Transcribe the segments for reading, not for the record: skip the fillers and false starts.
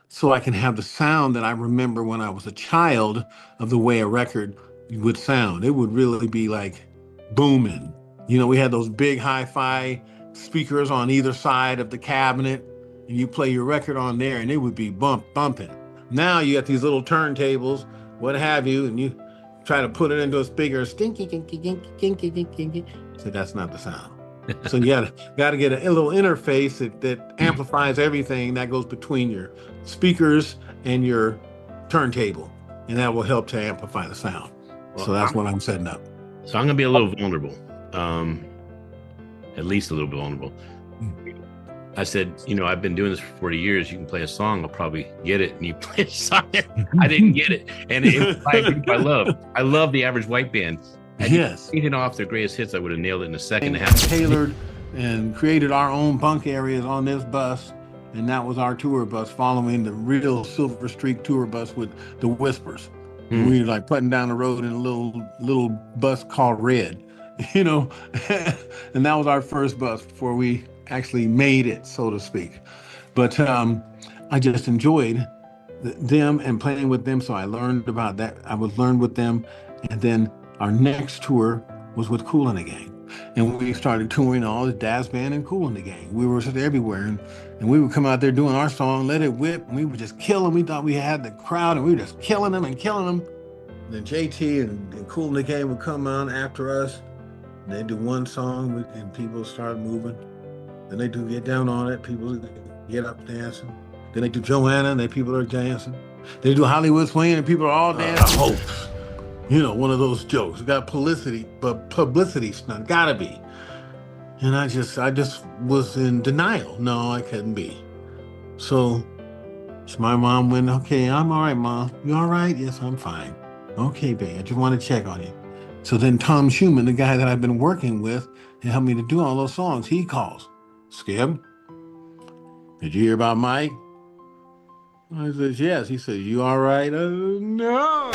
so I can have the sound that I remember when I was a child of the way a record would sound. It would really be like booming. We had those big hi-fi speakers on either side of the cabinet, and you play your record on there, and it would be bumping. Now you got these little turntables, what have you, and you try to put it into a speaker, stinky, kinky, kinky, kinky, kinky, kinky. So that's not the sound. So you gotta get a little interface that amplifies everything that goes between your speakers and your turntable, and that will help to amplify the sound. Well, so that's what I'm setting up. So I'm gonna be a little vulnerable, at least a little bit vulnerable. I said, I've been doing this for 40 years. You can play a song, I'll probably get it. And you play a song, I didn't get it. And it was by a group I love. I love the Average White Band. Yes. Taking off their greatest hits, I would have nailed it in a second. Tailored and created our own bunk areas on this bus. And that was our tour bus, following the real Silver Streak tour bus with the Whispers. We were like putting down the road in a little bus called Red, and that was our first bus before we actually made it, so to speak. But I just enjoyed them and playing with them. So I learned about that. I would learn with them. And then our next tour was with Kool and the Gang. And we started touring all the Dazz Band and Kool and the Gang. We were just everywhere. And we would come out there doing our song, Let It Whip. And we would just kill them. We thought we had the crowd, and we were just killing them. And then JT and Kool and the Gang would come on after us. And they'd do one song, and people start moving. Then they do Get Down on It. People get up dancing. Then they do Joanna, and people are dancing. They do Hollywood Swing, and people are all dancing. One of those jokes. Got publicity, but publicity stunt, gotta be. And I just was in denial. No, I couldn't be. So my mom went, okay, I'm all right, Mom. You all right? Yes, I'm fine. Okay, babe, I just want to check on you. So then Tom Schumann, the guy that I've been working with and helped me to do all those songs, he calls. Skip, did you hear about Mike? I said, yes. He said, you all right? No.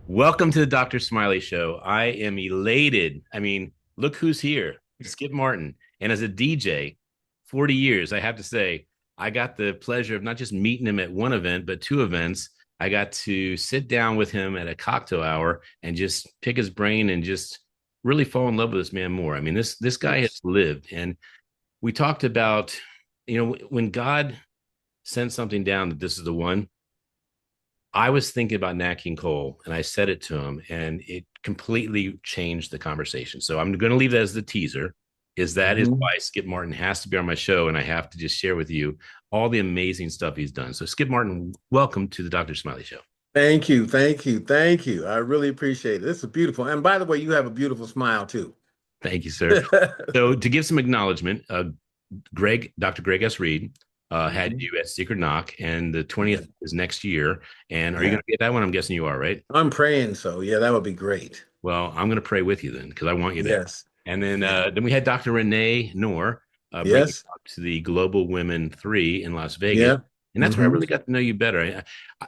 Welcome to the Dr. Smiley Show. I am elated. I mean, look who's here. Skip Martin. And as a DJ, 40 years, I have to say, I got the pleasure of not just meeting him at one event, but two events. I got to sit down with him at a cocktail hour and just pick his brain and just really fall in love with this man more. I mean, this guy has lived. And we talked about, when God sent something down that this is the one, I was thinking about Nat King Cole, and I said it to him, and it completely changed the conversation. So I'm going to leave that as the teaser. Is why Skip Martin has to be on my show, and I have to just share with you all the amazing stuff he's done. So Skip Martin, welcome to the Dr. Smiley Show. Thank you. I really appreciate it. This is beautiful. And by the way, you have a beautiful smile too. Thank you, sir. So to give some acknowledgement, Dr. Greg S. Reed, had you at Secret Knock, and the 20th is next year. And are you going to get that one? I'm guessing you are, right? I'm praying so. Yeah, that would be great. Well, I'm going to pray with you then, because I want you there. Yes. And then we had Dr. Renee Noor yes, to the Global Women 3 in Las Vegas. Yeah. And that's where I really got to know you better.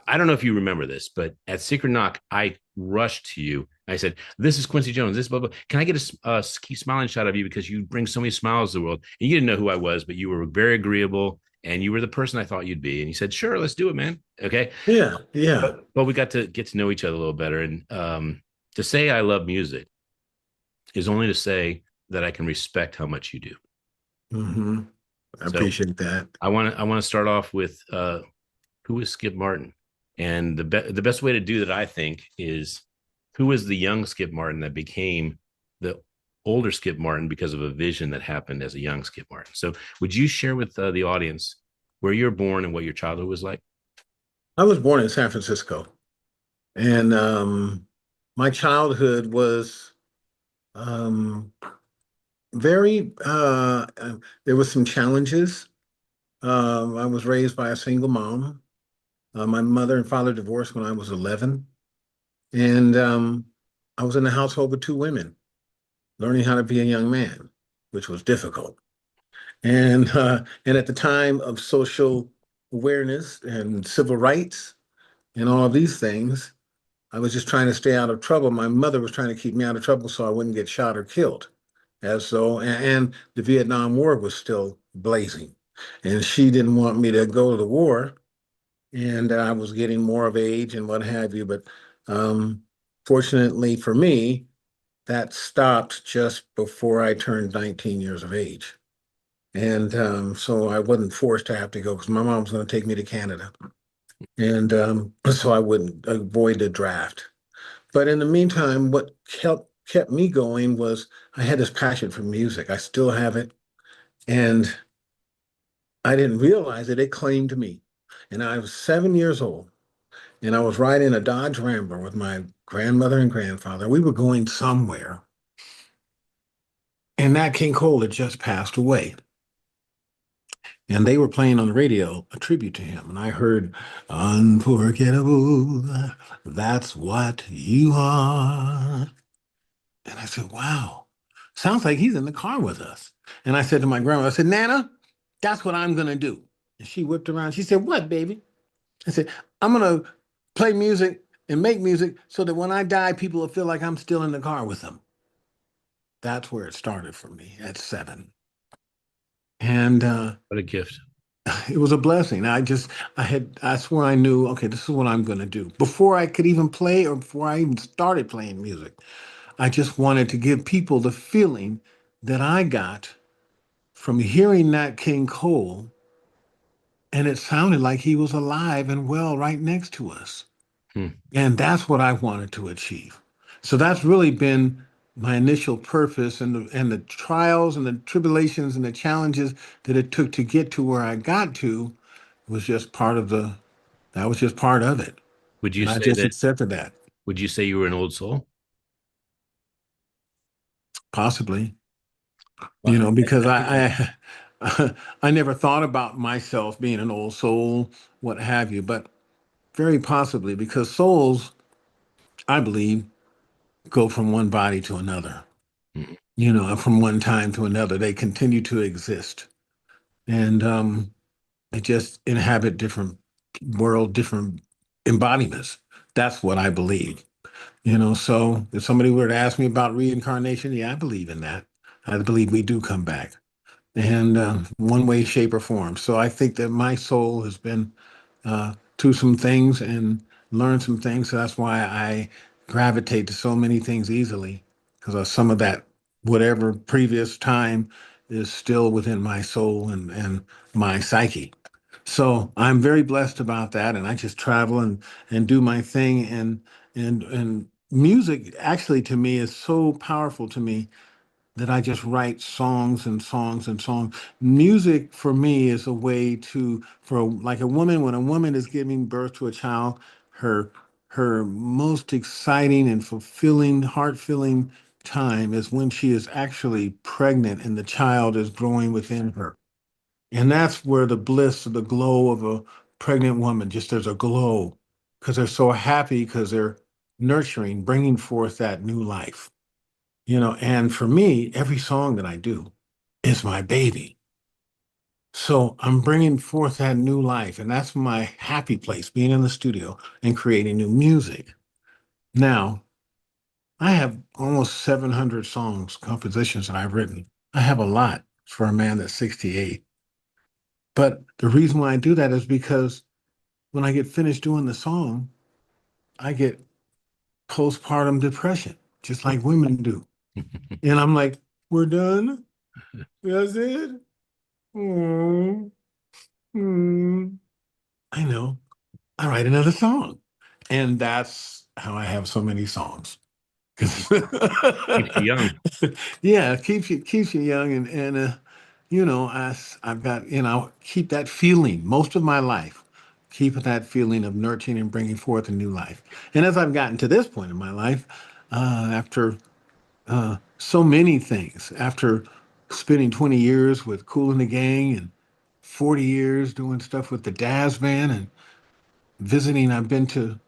I don't know if you remember this, but at Secret Knock, I rushed to you. I said, this is Quincy Jones. This blah, blah. Can I get a smiling shot of you, because you bring so many smiles to the world? And you didn't know who I was, but you were very agreeable. And you were the person I thought you'd be. And you said, sure, let's do it, man. Okay. Yeah. But we got to get to know each other a little better. And to say I love music is only to say that I can respect how much you do. Mm-hmm. I appreciate that. I want to start off with who is Skip Martin? And the best way to do that, I think, is who is the young Skip Martin that became the older Skip Martin because of a vision that happened as a young Skip Martin. So would you share with the audience where you were born and what your childhood was like? I was born in San Francisco, and my childhood was very, there was some challenges. I was raised by a single mom. My mother and father divorced when I was 11. And I was in a household with two women, learning how to be a young man, which was difficult. And at the time of social awareness and civil rights and all of these things, I was just trying to stay out of trouble. My mother was trying to keep me out of trouble so I wouldn't get shot or killed. And the Vietnam War was still blazing. and she didn't want me to go to the war, and I was getting more of age and what have you. But um, fortunately for me, that stopped just before I turned 19 years of age. And so I wasn't forced to have to go because my mom was going to take me to Canada. And so I wouldn't avoid the draft. But in the meantime, what kept me going was I had this passion for music. I still have it. And I didn't realize it. It claimed me. And I was 7 years old. And I was riding a Dodge Rambler with my grandmother and grandfather. We were going somewhere. And Nat King Cole had just passed away. And they were playing on the radio a tribute to him. And I heard, Unforgettable, that's what you are. And I said, wow, sounds like he's in the car with us. And I said to my grandma, I said, Nana, that's what I'm going to do. And she whipped around. She said, what, baby? I said, I'm going to play music and make music so that when I die, people will feel like I'm still in the car with them. That's where it started for me at 7. And What a gift. it was a blessing. That's where I knew, okay, this is what I'm going to do. Before I could even play or before I even started playing music, I just wanted to give people the feeling that I got from hearing Nat King Cole, and it sounded like he was alive and well right next to us. Hmm. And that's what I wanted to achieve. So that's really been my initial purpose, and the trials and the tribulations and the challenges that it took to get to where I got to was just part of that was just part of it. Would you And I say just that? accepted that. Would you say you were an old soul? Possibly, Well, because I think I never thought about myself being an old soul, what have you, but very possibly because souls, I believe, go from one body to another, Mhm. from one time to another. They continue to exist. And they just inhabit different different embodiments. That's what I believe. So if somebody were to ask me about reincarnation, yeah, I believe in that. I believe we do come back, and one way, shape, or form. So I think that my soul has been to some things and learned some things. So that's why I gravitate to so many things easily, because of some of that, whatever previous time is still within my soul and my psyche. So I'm very blessed about that, and I just travel and do my thing, and music actually to me is so powerful to me that I just write songs and songs and songs. Music for me is a way for like a woman, when a woman is giving birth to a child, her her most exciting and fulfilling, heart-filling time is when she is actually pregnant and the child is growing within her. And that's where the bliss, the glow of a pregnant woman, just there's a glow because they're so happy because they're nurturing, bringing forth that new life. And for me, every song that I do is my baby. So I'm bringing forth that new life, and that's my happy place, being in the studio and creating new music. Now, I have almost 700 songs, compositions that I've written. I have a lot for a man that's 68. But the reason why I do that is because when I get finished doing the song, I get postpartum depression, just like women do. And I'm like, we're done? That's it? Mm, mm. I know. I write another song. And that's how I have so many songs. keeps you young. Yeah, it keeps you young, and I've got, keep that feeling most of my life, keep that feeling of nurturing and bringing forth a new life. And as I've gotten to this point in my life, after so many things, after spending 20 years with Kool and the Gang and 40 years doing stuff with the Dazz band and visiting, I've been to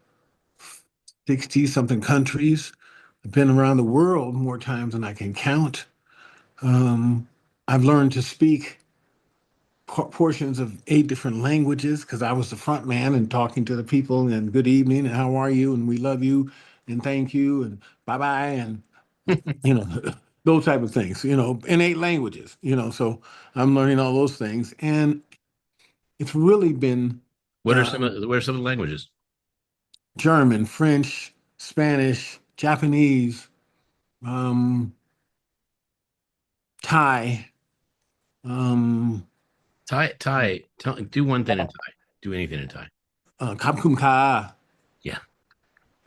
60 something countries. I've been around the world more times than I can count. Um, I've learned to speak portions of 8 different languages because I was the front man and talking to the people and good evening and how are you and we love you and thank you and bye bye and you know those type of things, in 8 languages, so I'm learning all those things. And it's really been What are some of the languages? German, French, Spanish, Japanese, um, Thai, um, Do one thing in Thai. Do anything in Thai. Kap Kum Ka. Yeah.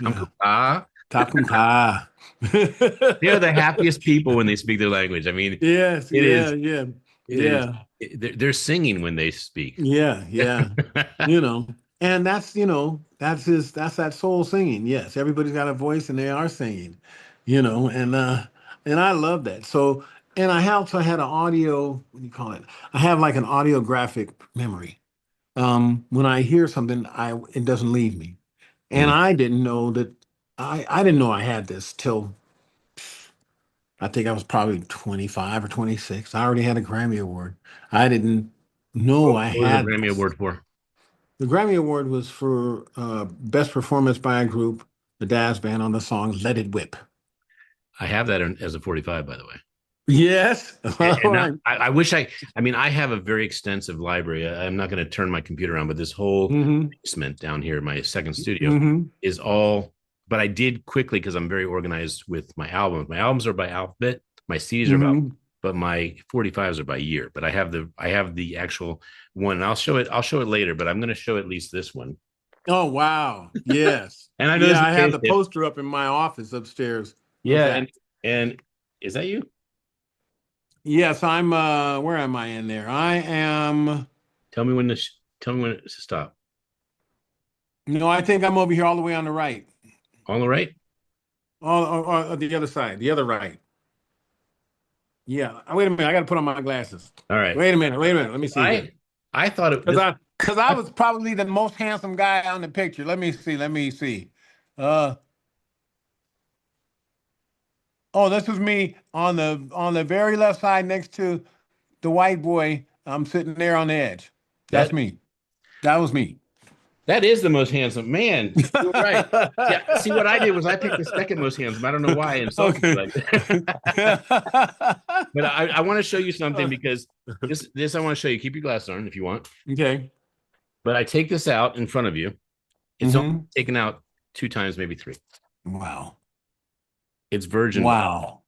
Yeah, Ah, Kap Kum Ka. they're the happiest people when they speak their language. I mean, Yes, it yeah, is, yeah, it is, yeah, they're singing when they speak. yeah, yeah. And that's that soul singing. Yes, everybody's got a voice and they are singing, and I love that. So, and I also had an audio, what do you call it? I have like an audiographic memory. When I hear something, it doesn't leave me. And Mm. I didn't know that I didn't know I had this till I think I was probably 25 or 26. I already had a Grammy Award. I didn't know I What was the had Grammy this. Award for? The Grammy Award was for best performance by a group, the Dazz band, on the song "Let It Whip." I have that as a 45, by the way. Yes. All And now, right. I wish I mean, I have a very extensive library. I'm not going to turn my computer on, but this whole Mm-hmm. basement down here, my second studio, Mm-hmm. is all, but I did quickly because I'm very organized with my albums. My albums are by alphabet, my CDs are about, Mm-hmm. but my 45s are by year. But I have the actual one. And I'll show it later, but I'm going to show at least this one. Oh, wow. Yes. And I know this Yeah, is I have the basic. poster up in my office upstairs of Yeah, that. and is that you? Yes, I'm where am I in there? I am Tell me when to stop. I think I'm over here all the way on the right. On the right. Or the other side, the other right. Yeah. Wait a minute, I gotta put on my glasses. All right. Wait a minute. Let me see here. I thought it Because this. I was probably the most handsome guy on the picture. Let me see. Let me see. Uh oh, this was me on the very left side next to the white boy. I'm sitting there on the edge. That's That me. That was me. that is the most handsome man. You're right. Yeah. See, what I did was I picked the second most handsome. I don't know why I insulted you Okay. like that. But I want to show you something because this I want to show you. Keep your glasses on if you want. Okay. But I take this out in front of you. It's only Hmm. taken out 2 times, maybe 3. Wow. It's virgin, Wow.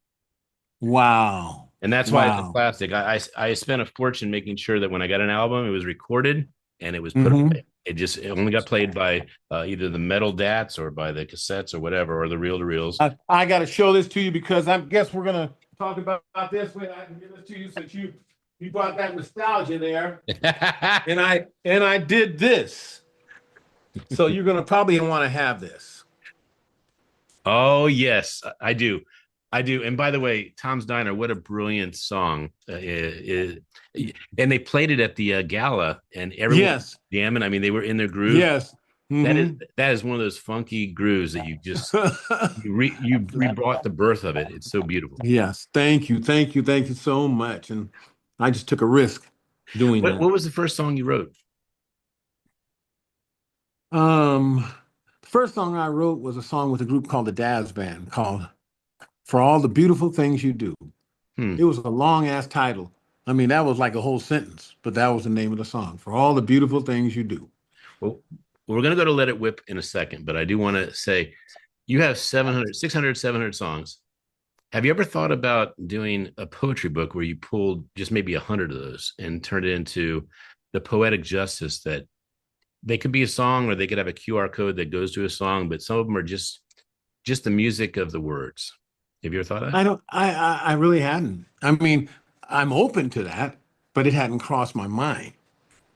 Wow. and that's why it's a Wow. classic. I spent a fortune making sure that when I got an album, it was recorded and it was put Hmm. away. It only got played by either the metal dats or by the cassettes or whatever, or the reel to reels. I got to show this to you because I guess we're gonna talk about this when I can give this to you since you brought that nostalgia there, and I did this, so you're gonna probably want to have this. Oh yes, I do. I do. And by the way, Tom's Diner, what a brilliant song! And they played it at the gala, and everyone was Yes, jamming. I mean, they were in their groove. yes. Hmm. That is one of those funky grooves that you brought the birth of it. It's so beautiful. Yes, thank you, thank you, thank you so much. And I just took a risk doing that. What was the first song you wrote? The first song I wrote was a song with a group called the Dazz Band called "For All the Beautiful Things You Do." Hmm. It was a long ass title. I mean, that was like a whole sentence, but that was the name of the song. For all the beautiful things you do. Well, we're going to go to Let It Whip in a second, but I do want to say you have 700, 600, 700 songs. Have you ever thought about doing a poetry book where you pulled just maybe 100 of those and turned it into the poetic justice that they could be a song or they could have a QR code that goes to a song, but some of them are just the music of the words. Have you ever thought of that? I don't. I really hadn't. I mean, I'm open to that, but it hadn't crossed my mind.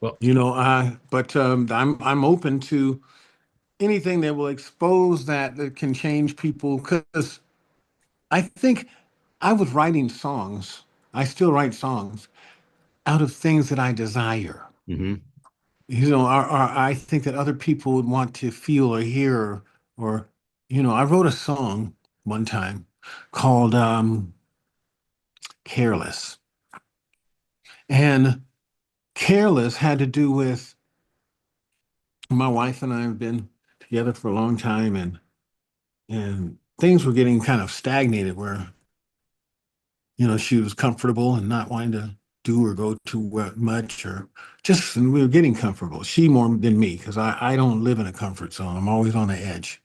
Well, But I'm open to anything that will expose that can change people. Because I think I was writing songs. I still write songs out of things that I desire. mhm. I think that other people would want to feel or hear, or, I wrote a song one time called Careless. And Careless had to do with my wife and I have been together for a long time, and things were getting kind of stagnated where she was comfortable and not wanting to do or go too much, or just and we were getting comfortable. She more than me, because I don't live in a comfort zone. I'm always on the edge.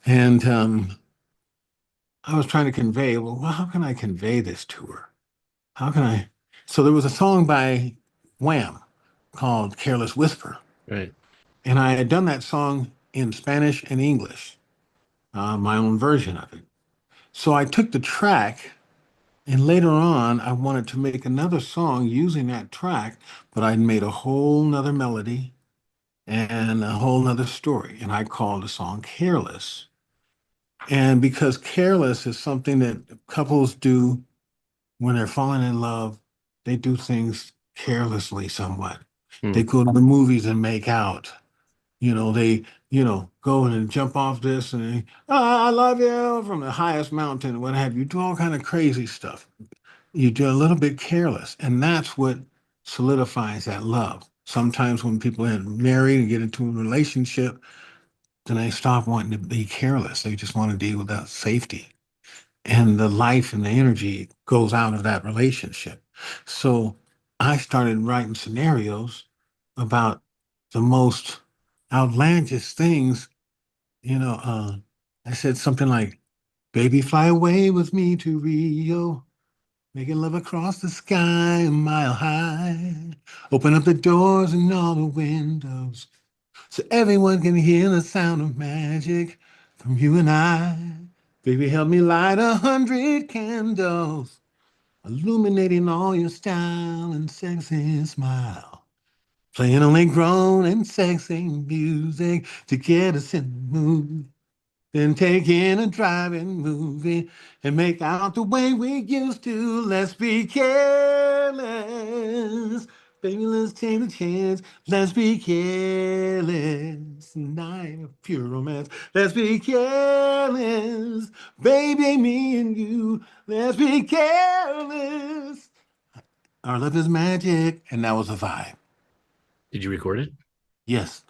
And I was trying to convey, well, how can I convey this to her? How can I? So there was a song by Wham called Careless Whisper. Right. And I had done that song in Spanish and English, my own version of it. So I took the track, and later on, I wanted to make another song using that track, but I'd made a whole nother melody and a whole nother story. And I called the song Careless. And because careless is something that couples do when they're falling in love, they do things carelessly somewhat. They Hmm. go to the movies and make out. They, go in and jump off this and I love you from the highest mountain, what have you, do all kind of crazy stuff. You do a little bit careless, and that's what solidifies that love. Sometimes when people get married and get into a relationship, then they stop wanting to be careless. They just want to deal with that safety. And the life and the energy goes out of that relationship. So I started writing scenarios about the most outlandish things. You know, uh, I said something like, "Baby, fly away with me to Rio, making love across the sky a mile high. Open up the doors and all the windows so everyone can hear the sound of magic from you and I. Baby, help me light 100 candles, illuminating all your style and sexy smile. Playing only grown and sexy music to get us in the mood. Then take in a driving movie and make out the way we used to. Let's be careless. Baby, let's take a chance. Let's be careless. Night of pure romance. Let's be careless. Baby, me and you. Let's be careless. Our love is magic. And that was a vibe. Did you record it? Yes,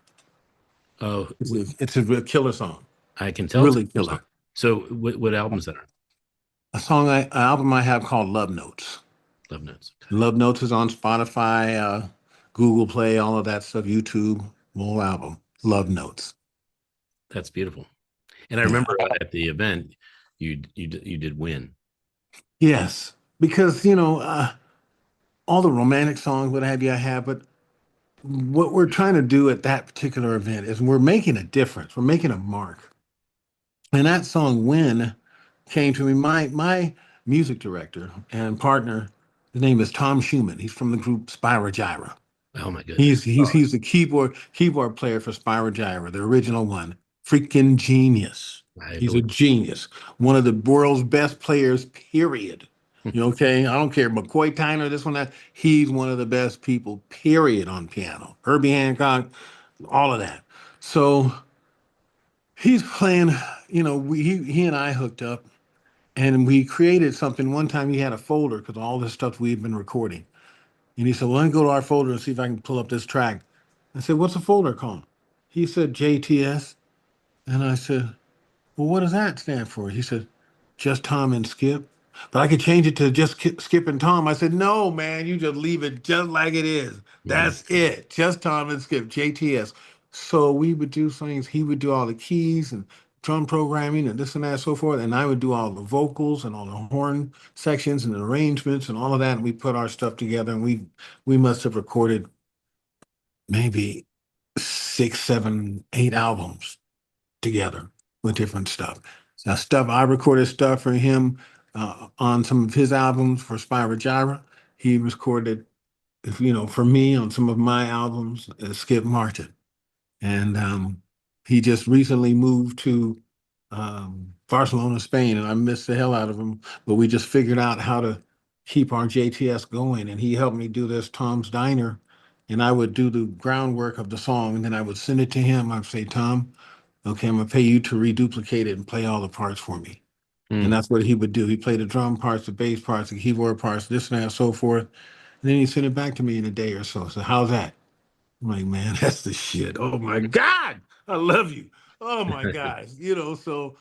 Oh, it's a killer song. I can tell it's a Really cool song. killer. So what album is that on? An album I have called Love Notes. Love Notes. Love Notes is on Spotify, Google Play, all of that stuff, YouTube, whole album. Love Notes. That's beautiful. And I Yeah. remember at the event, you did win. Yes, because all the romantic songs, what have you, I have, but what we're trying to do at that particular event is we're making a difference. We're making a mark. And that song "When" came to me. My music director and partner, his name is Tom Schumann. He's from the group Spyro Gyra. Oh my goodness. He's the keyboard player for Spyro Gyra, the original one. Freaking genius. I He's a believe. genius. One of the world's best players, period. Okay? I don't care. McCoy Tyner, this one, that. He's one of the best people, period, on piano. Herbie Hancock, all of that. So he's playing, he and I hooked up and we created something. One time he had a folder because all this stuff we've been recording. And he said, well, let me go to our folder and see if I can pull up this track. I said, what's the folder called? He said, JTS. And I said, well, what does that stand for? He said, just Tom and Skip. But I could change it to just Skip and Tom. I said, no, man, you just leave it just like it is. Mhm. That's it. Just Tom and Skip, JTS. So we would do things. He would do all the keys and drum programming and this and that and so forth. And I would do all the vocals and all the horn sections and the arrangements and all of that. And we put our stuff together and we must have recorded maybe 6, 7, 8 albums together with different stuff. Now, I recorded stuff for him on some of his albums for Spyro Gyra. He recorded, for me on some of my albums, Skip Martin. And he just recently moved to Barcelona, Spain, and I miss the hell out of him. But we just figured out how to keep our JTS going, and he helped me do this Tom's Diner, and I would do the groundwork of the song, and then I would send it to him. I'd say, Tom, okay, I'm gonna pay you to reduplicate it and play all the parts for me. And Mm. that's what he would do. He played the drum parts, the bass parts, the keyboard parts, this and that, and so forth. And then he sent it back to me in a day or so. So how's that? I'm like, man, that's the shit. Oh my God, I love you. Oh my God. So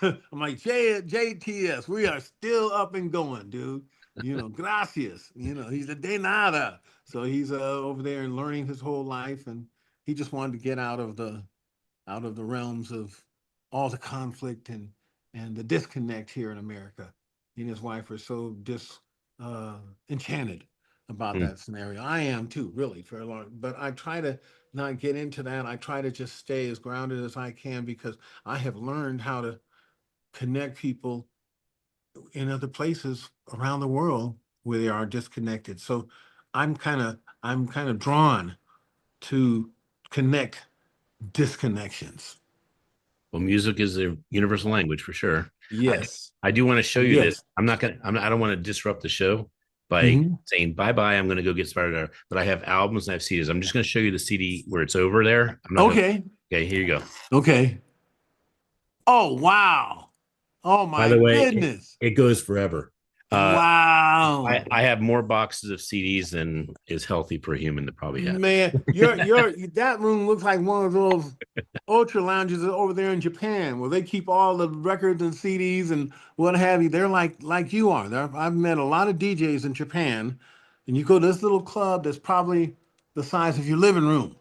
I'm like, JTS, we are still up and going, dude. Gracias. He's a de nada. So he's over there and learning his whole life, and he just wanted to get out of the realms of all the conflict and the disconnect here in America. He and his wife are so enchanted about Mm. that scenario. I am too, really, for a long. But I try to not get into that. I try to just stay as grounded as I can because I have learned how to connect people in other places around the world where they are disconnected. So I'm kind of drawn to connect disconnections. Well, music is a universal language for sure. I, Yes. I do want to show you this. Yes. I don't want to disrupt the show by Hmm. saying bye bye. I'm going to go get started. But I have albums and I have CDs. I'm just going to show you the CD where it's over there. I'm not going to. Okay. Okay, here you go. Okay. Oh, wow. Oh By my the way, goodness. it goes forever. Uh, Wow. I have more boxes of CDs than is healthy for a human to probably have. Man, that room looks like one of those ultra lounges over there in Japan where they keep all the records and CDs and what have you. They're like you are. I've met a lot of DJs in Japan, and you go to this little club that's probably the size of your living room,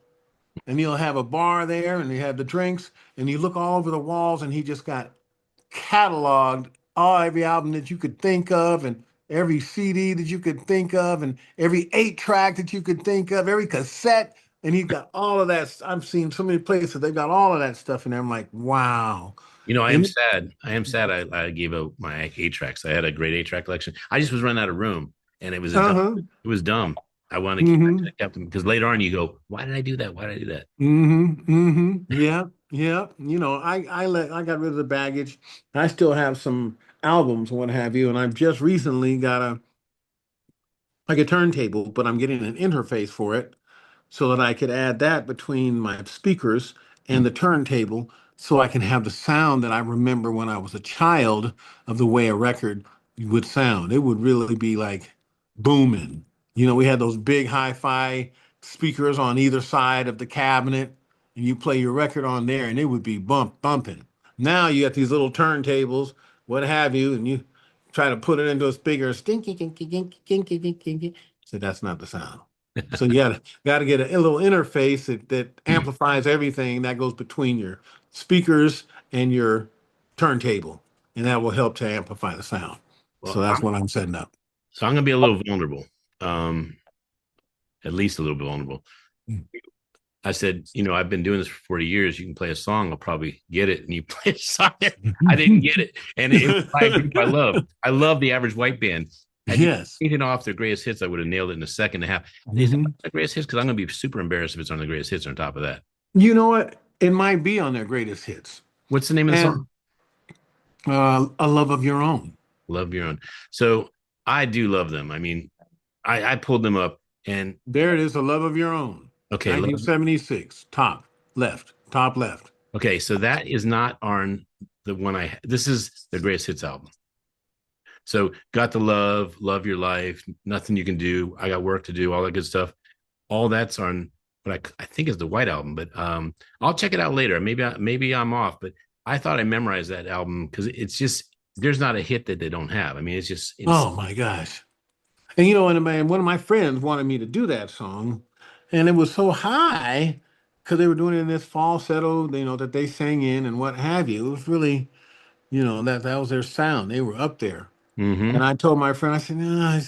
and you'll have a bar there, and you have the drinks, and you look all over the walls, and he just got cataloged every album that you could think of, and every CD that you could think of, and every 8 track that you could think of, every cassette. And he's got all of that. I've seen so many places they've got all of that stuff in there. I'm like, wow. You know, I am And sad. I am sad. I gave out my 8 tracks. I had a great 8 track collection. I just was running out of room, and uh-huh. it was dumb. I wanted to keep. I Mm-hmm. kept them because later on you go, why did I do that? Why did I do that? Mm-hmm. Mm-hmm. Yeah. Yeah. I got rid of the baggage. I still have some albums and what have you, and I've just recently got a turntable, but I'm getting an interface for it so that I could add that between my speakers and the turntable so I can have the sound that I remember when I was a child of the way a record would sound. It would really be like booming. We had those big hi-fi speakers on either side of the cabinet, and you play your record on there and it would be bumping. Now you got these little turntables, what have you, and you try to put it into a speaker, stinky, kinky, kinky, kinky, kinky, kinky. So that's not the sound. So you got to get a little interface that amplifies everything that goes between your speakers and your turntable, and that will help to amplify the sound. Well, So that's what I'm setting up. so I'm gonna be a little vulnerable. Um, at least a little bit vulnerable. I said, I've been doing this for 40 years. You can play a song, I'll probably get it. And you play a song. I didn't get it. And it was by a group I love. I love the Average White Band. Had you Yes. taken off their greatest hits, I would have nailed it in a second and a half. Is it the greatest hits? Because I'm going to be super embarrassed if it's on the greatest hits on top of that. You know what? It might be on their greatest hits. What's the name of the And song? A Love of Your Own. Love Your Own. So I do love them. I mean, I pulled them up and There it is, A Love of Your Own. okay, 1976. Top left. okay. So that is not on the one this is the greatest hits album. So got the love your life, nothing you can do. I got work to do, all that good stuff. All that's on what I think is the White Album, but I'll check it out later. Maybe I'm off, but I thought I memorized that album because it's just there's not a hit that they don't have. I mean, Oh my gosh. And and one of my friends wanted me to do that song, and it was so high because they were doing it in this falsetto, that they sang in and what have you. It was really, that was their sound. They were up there. And Mm-hmm. I told my friend, I said, no,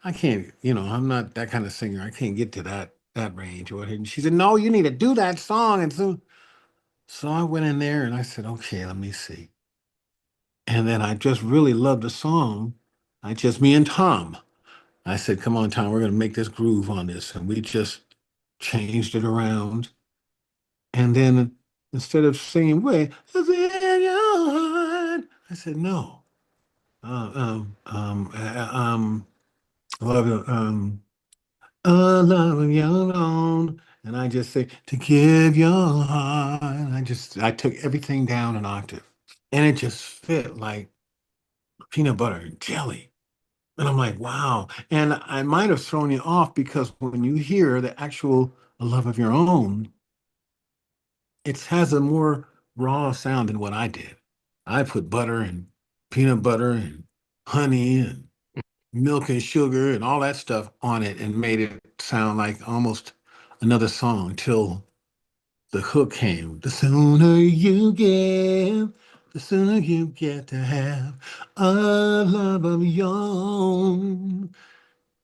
I can't, I'm not that kind of singer. I can't get to that range or whatever. And she said, no, you need to do that song. And so I went in there and I said, okay, let me see. And then I just really loved the song. Me and Tom. I said, come on, Tom, we're going to make this groove on this. And we just changed it around. And then instead of singing, wait, it's in your heart, I said, no. Love, love your own. And I just say, to give your heart. I took everything down an octave. And it just fit like peanut butter and jelly. And I'm like, wow. And I might have thrown you off because when you hear the actual A Love of Your Own, it has a more raw sound than what I did. I put butter and peanut butter and honey and milk and sugar and all that stuff on it and made it sound like almost another song till the hook came. The sooner you give, the sooner you get to have a love of your own.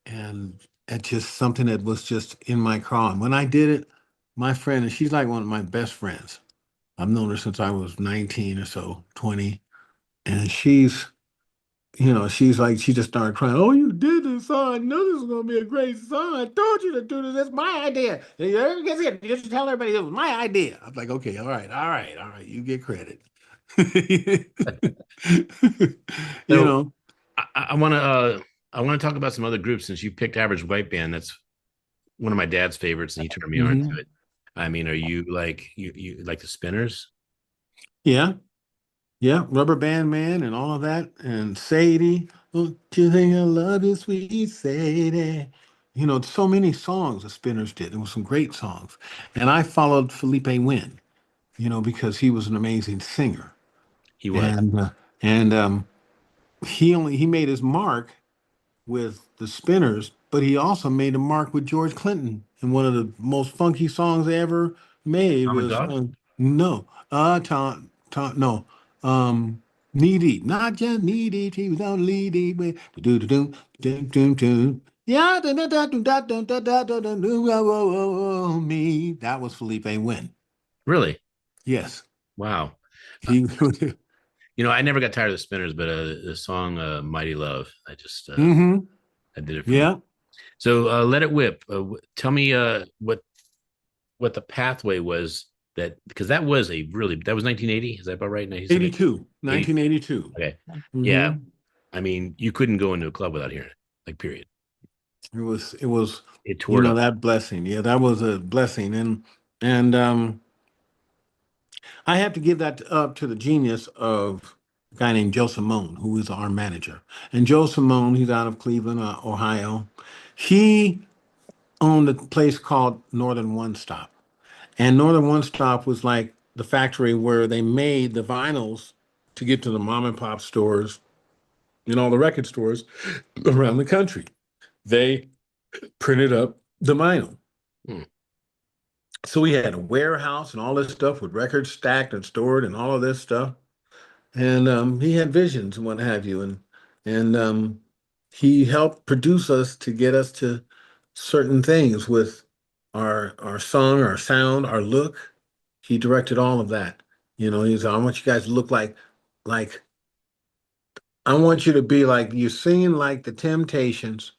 And it's just something that was just in my craw. And when I did it, my friend, and she's like one of my best friends. I've known her since I was 19 or so, 20. And she's like, she just started crying. Oh, you did this song. I know this is going to be a great song. I told you to do this. That's my idea. You ever get it? You just tell everybody it was my idea. I'm like, okay, all right, all right, all right. You get credit. You So know. I want to talk about some other groups since you picked Average White Band. That's one of my dad's favorites, and he turned me on to Mhm. it. I mean, are you like you like the Spinners? Yeah. Yeah, Rubber Band Man and all of that, and Sadie. Don't you think I love you, sweet Sadie? So many songs the Spinners did. There were some great songs, and I followed Felipe Wynn, because he was an amazing singer, He was. and he made his mark with the Spinners, but he also made a mark with George Clinton. And one of the most funky songs they ever made Tom and was Dog? no, no, Knee Deep, not just Knee Deep, he was on Knee Deep, do do do do do do. Yeah, me. That was Felipe Wynn. Really? Yes, Wow. Uh, he. I never got tired of the Spinners, but the song "Mighty Love," Hmm. I did it for me. Yeah, So "Let It Whip." Tell me what the pathway was that because that was 1980. Is that about right? 82, 80. 1982. Okay. Yeah. Hmm. I mean, you couldn't go into a club without hearing it. Like, period. It was, It toured up. that blessing. Yeah, that was a blessing. And I have to give that up to the genius of a guy named Joe Simone, who is our manager. And Joe Simone, he's out of Cleveland, Ohio. He owned a place called Northern One Stop. And Northern One Stop was like the factory where they made the vinyls to get to the mom and pop stores and all the record stores around the country. They printed up the vinyl. Hmm. So we had a warehouse and all this stuff with records stacked and stored and all of this stuff. And he had visions and what have you. And he helped produce us to get us to certain things with our song, our sound, our look. He directed all of that. He said, I want you guys to look like I want you to be like you're singing like the Temptations,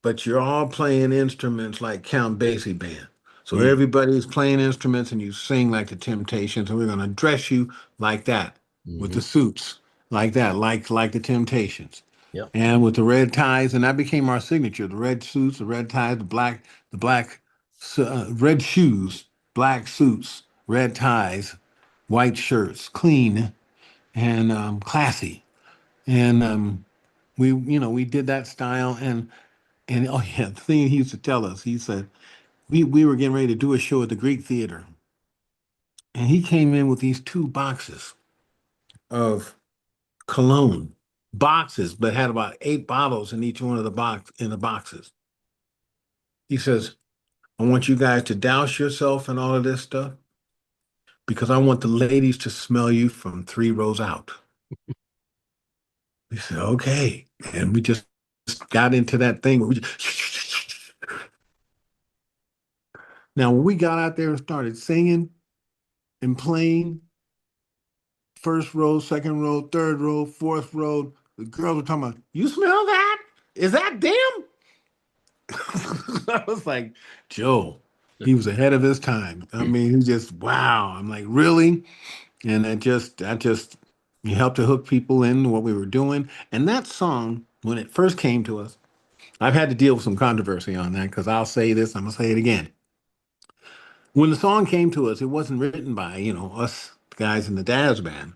but you're all playing instruments like Count Basie Band. So Mm. everybody's playing instruments and you sing like the Temptations, and we're gonna dress you like that with Hmm. the suits, like that, like the Temptations. Yep. And with the red ties, and that became our signature: the red suits, the red ties, the red shoes, black suits, red ties, white shirts, clean and classy. And we did that style, and oh yeah, the thing he used to tell us, he said, we were getting ready to do a show at the Greek Theater, and he came in with these two boxes of cologne, boxes, but had about 8 bottles in each one of the boxes. He says, I want you guys to douse yourself and all of this stuff because I want the ladies to smell you from 3 rows out. We said, okay. And we just got into that thing where we just now when we got out there and started singing and playing, first row, second row, third row, fourth row. The girls were talking about, you smell that? Is that them? I was like, Joe, he was ahead of his time. I mean, he just, wow. I'm like, really? And that just, you helped to hook people in what we were doing. And that song, when it first came to us, I've had to deal with some controversy on that because I'll say this, I'm gonna say it again. When the song came to us, it wasn't written by, us guys in the Dazz band.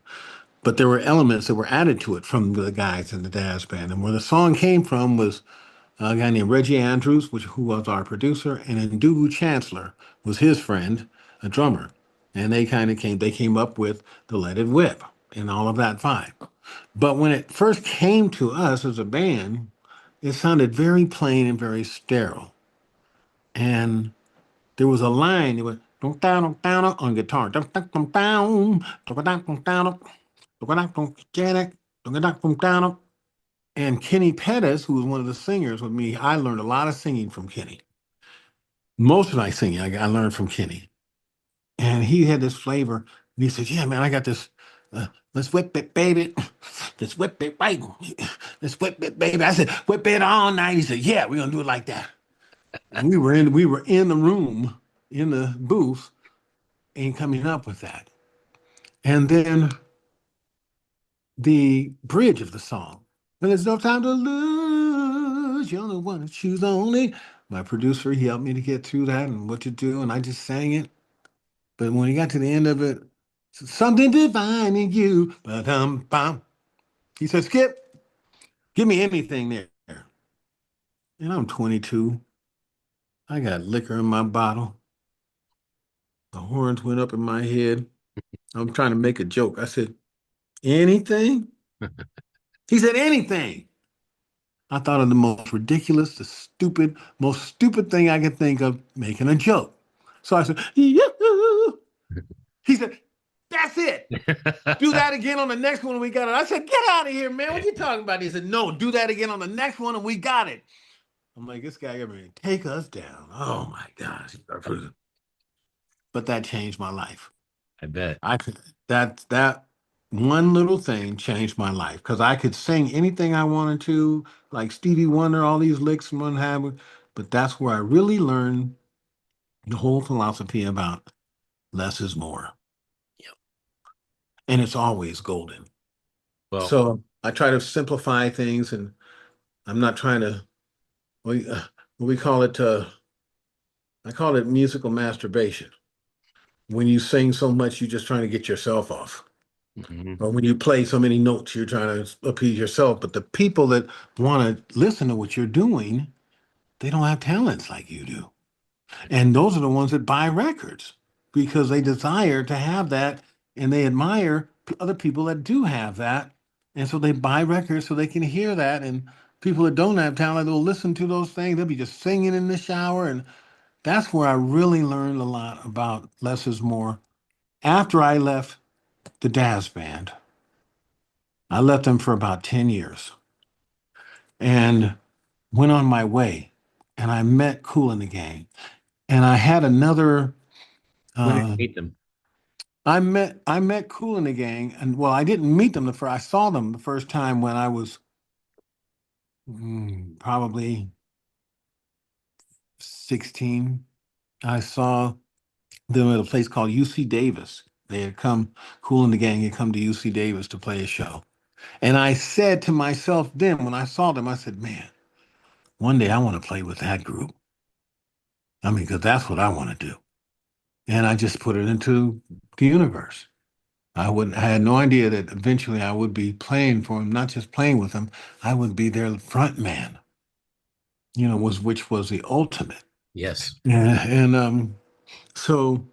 But there were elements that were added to it from the guys in the Dazz band. And where the song came from was a guy named Reggie Andrews, who was our producer, and then Dugu Chancellor was his friend, a drummer. And they came up with the Let It Whip. and all of that fine. But when it first came to us as a band, it sounded very plain and very sterile. And there was a line that went "Dum, down, dum, down," on guitar. "Dum, dum, dum, down, dum, dum, dum, down, dum, dum, dum, Janet, dum, dum, dum, down." And Kenny Pettis, who was one of the singers with me, I learned a lot of singing from Kenny. Most of my singing I learned from Kenny. And he had this flavor. And he said, "Yeah, man, I got this. Let's whip it, baby. Let's whip it right. Let's whip it, baby." I said, "Whip it all night." He said, "Yeah, we're gonna do it like that." And we were in the room, in the booth, and coming up with that. And then the bridge of the song. "When there's no time to lose, you're the one to choose only." My producer, he helped me to get through that and what to do, and I just sang it. But when he got to the end of it, "Something divine in you," ba-dum-bum. He said, "Skip, give me anything there." And I'm 22. I got liquor in my bottle. The horns went up in my head. I'm trying to make a joke. I said, "Anything?" He said, "Anything." I thought of the most ridiculous, the stupid, most stupid thing I could think of, making a joke. So I said, "Yoo-hoo." He said, "That's it. Do that again on the next one and we got it." I said, "Get out of here, man. What you talking about?" He said, "No, do that again on the next one and we got it." I'm like, this guy got ready to take us down. Oh my gosh. But that changed my life. I bet. I could that one little thing changed my life because I could sing anything I wanted to, like Stevie Wonder, all these licks and what have you. But that's where I really learned the whole philosophy about less is more. Yep. And it's always golden. Well, So I try to simplify things, and I'm not trying to. We call it. I call it musical masturbation. When you sing so much, you're just trying to get yourself off. mhm. Or when you play so many notes, you're trying to appease yourself. But the people that want to listen to what you're doing, they don't have talents like you do. And those are the ones that buy records because they desire to have that and they admire other people that do have that. And so they buy records so they can hear that. And people that don't have talent will listen to those things. They'll be just singing in the shower. And that's where I really learned a lot about less is more. After I left the Dazz band, I left them for about 10 years and went on my way. And I met Kool in the gang. And I had another When did you uh, meet them? I met Kool in the gang, and well, I didn't meet them the first. I saw them the first time when I was probably 16. I saw them at a place called UC Davis. They had come, Kool in the gang had come to UC Davis to play a show. And I said to myself then, when I saw them, I said, "Man, one day I want to play with that group. I mean, because that's what I want to do." And I just put it into the universe. I had no idea that eventually I would be playing for him, not just playing with him, I would be their front man, which was the ultimate. Yes. And so,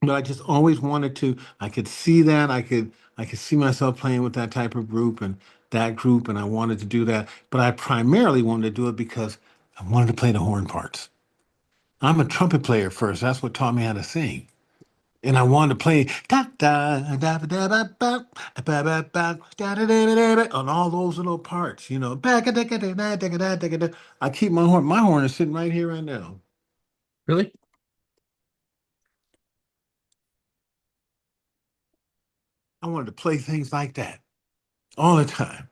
but I just always wanted to, I could see that, I could see myself playing with that type of group and that group, and I wanted to do that. But I primarily wanted to do it because I wanted to play the horn parts. I'm a trumpet player first. That's what taught me how to sing. And I wanted to play da da da da da da ba ba ba ba da da da da da on all those little parts, ba da da da da da da da da. I keep my horn. My horn is sitting right here right now. Really? I wanted to play things like that all the time.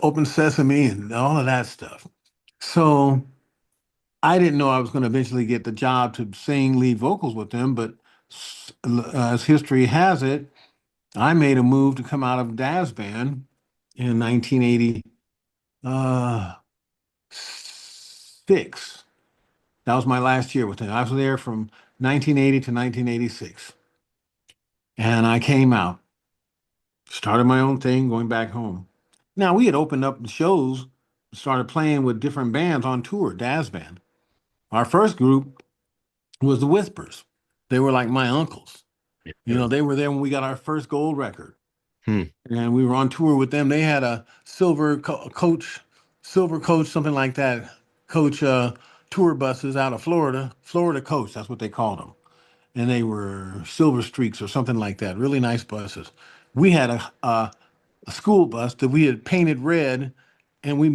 Open Sesame and all of that stuff. So I didn't know I was going to eventually get the job to sing lead vocals with them, but as history has it, I made a move to come out of Dazz band in 1980. 6. That was my last year with him. I was there from 1980 to 1986. And I came out, started my own thing, going back home. Now, we had opened up the shows, started playing with different bands on tour, Dazz Band. Our first group was the Whispers. They were like my uncles. Really? They were there when we got our first gold record. Hmm. and we were on tour with them. They had a silver coach, something like that, coach tour buses out of Florida, Florida Coach. That's what they called them, and they were Silver Streaks or something like that. Really nice buses. We had a school bus that we had painted red, and we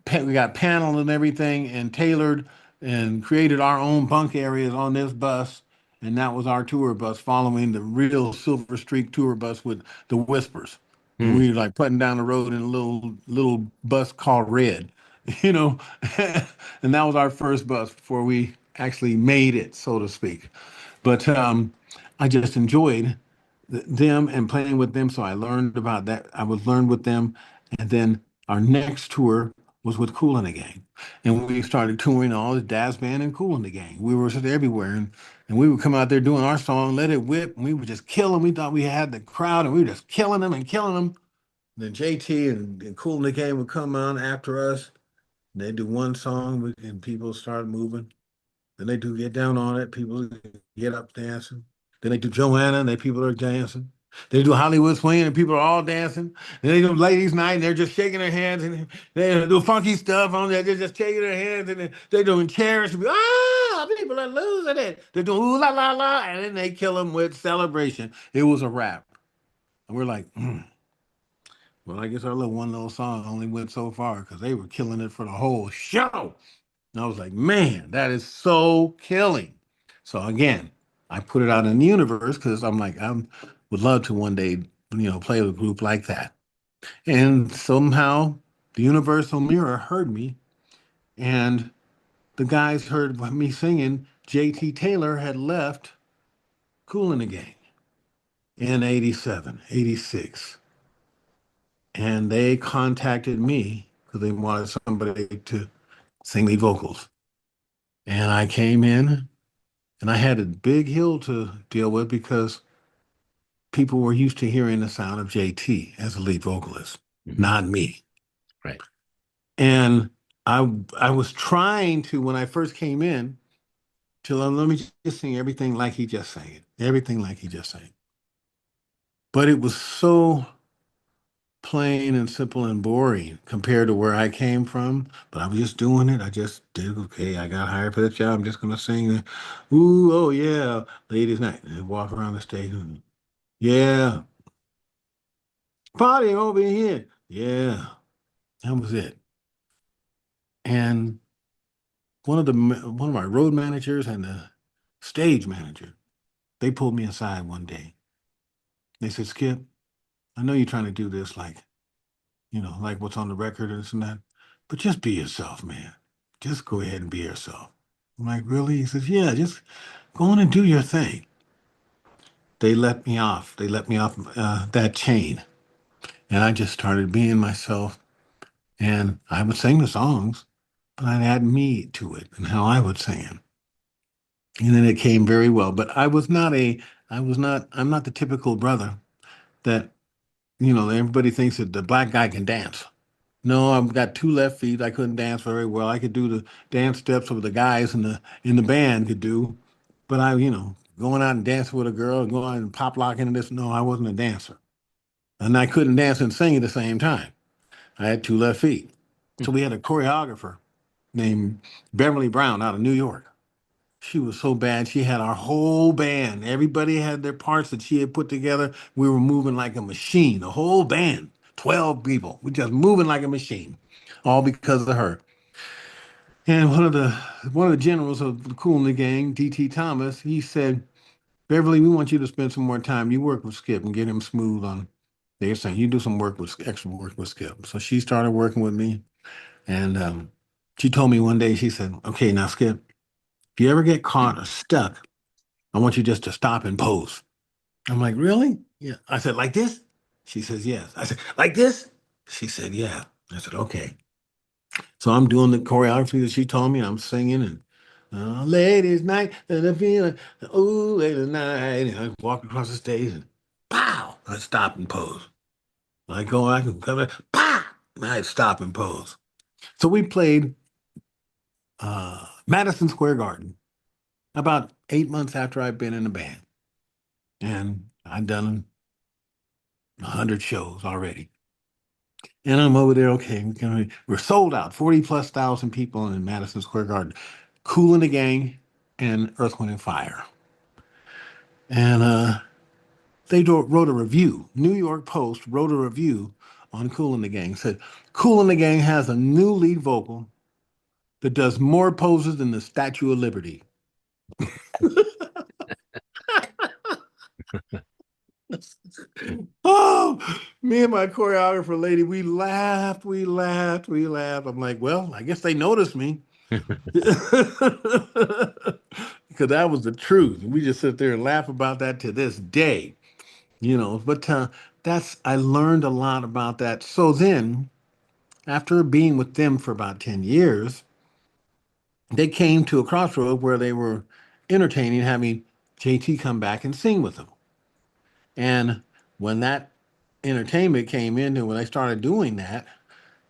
got paneled and everything, and tailored and created our own bunk areas on this bus, and that was our tour bus, following the real Silver Streak tour bus with the Whispers. And Hmm. we were like putting down the road in a little bus called Red, you know, and that was our first bus before we actually made it, so to speak. But I just enjoyed them and playing with them. So I learned about that. I was learned with them. And then our next tour was with Kool and the Gang. And we started touring all the Dazz band and Kool and the Gang. We were just everywhere. And we would come out there doing our song, Let It Whip. And we would just kill them. We thought we had the crowd and we were just killing them and killing them. Then JT and Kool and the Gang would come on after us. And they'd do one song and people start moving. Then they do Get Down on It. People get up dancing. Then they do Joanna, and they people are dancing. They do Hollywood Swing, and people are all dancing. Then they do Ladies Night, and they're just shaking their hands, and they do funky stuff on there. They're just shaking their hands, and they're doing chairs. People are losing it. They're doing ooh la la la, and then they kill them with Celebration. It was a wrap, and we're like, well, I guess our one little song only went so far because they were killing it for the whole show. And I was like, man, that is so killing. So again, I put it out in the universe because I'm like, I would love to one day, play with a group like that. And somehow the universal mirror heard me, and the guys heard me singing. JT Taylor had left Kool and the Gang in 87, 86. And they contacted me because they wanted somebody to sing lead vocals. And I came in. And I had a big hill to deal with because people were used to hearing the sound of JT as a lead vocalist, Mhm. not me. Right. And I was trying to, when I first came in, to let me just sing everything like he just sang it, everything like he just sang. But it was so plain and simple and boring compared to where I came from. But I was just doing it. I just did okay. I got hired for that job. I'm just gonna sing the, ooh, oh yeah, ladies' night, and walk around the stage. And, yeah, party over here. Yeah, that was it. And one of my road managers and the stage manager, they pulled me aside one day. They said, Skip, I know you're trying to do this like what's on the record and this and that, but just be yourself, man. Just go ahead and be yourself. I'm like, really? He says, yeah, just go on and do your thing. They let me off. They let me off that chain. And I just started being myself. And I would sing the songs, but I'd add me to it and how I would sing it. And then it came very well. But I'm not the typical brother that, everybody thinks that the black guy can dance. No, I've got two left feet. I couldn't dance very well. I could do the dance steps of the guys in the band could do, but going out and dancing with a girl and going out and pop locking and this, no, I wasn't a dancer. And I couldn't dance and sing at the same time. I had two left feet. So we had a choreographer named Beverly Brown out of New York. She was so bad. She had our whole band. Everybody had their parts that she had put together. We were moving like a machine, the whole band, 12 people. We just moving like a machine, all because of her. And one of the generals of the Kool and the Gang, D.T. Thomas, he said, Beverly, we want you to spend some more time. You work with Skip and get him smooth on. They're saying you do some extra work with Skip. So she started working with me, and she told me one day, she said, "Okay, now Skip, if you ever get caught or stuck, I want you just to stop and pose." I'm like, really? Yeah. I said, like this? She says, yes. I said, like this? She said, yeah. I said, okay. So I'm doing the choreography that she told me. I'm singing and ladies' night, and the feeling, ooh, ladies' night. And I walk across the stage and pow, I stop and pose. I go, I can come back, pow, I stop and pose. So we played Madison Square Garden about 8 months after I'd been in the band. And I'd done 100 shows already. And I'm over there, okay, we're sold out, 40 plus thousand people in Madison Square Garden. Kool and the Gang and Earth, Wind, and Fire. And they wrote a review. New York Post wrote a review on Kool and the Gang. Said, Kool and the Gang has a new lead vocal that does more poses than the Statue of Liberty. Oh, me and my choreographer lady, we laughed. I'm like, well, I guess they noticed me. Because that was the truth. We just sit there and laugh about that to this day, But I learned a lot about that. So then, after being with them for about 10 years, they came to a crossroad where they were entertaining having JT come back and sing with them. And when that entertainment came in, and when they started doing that,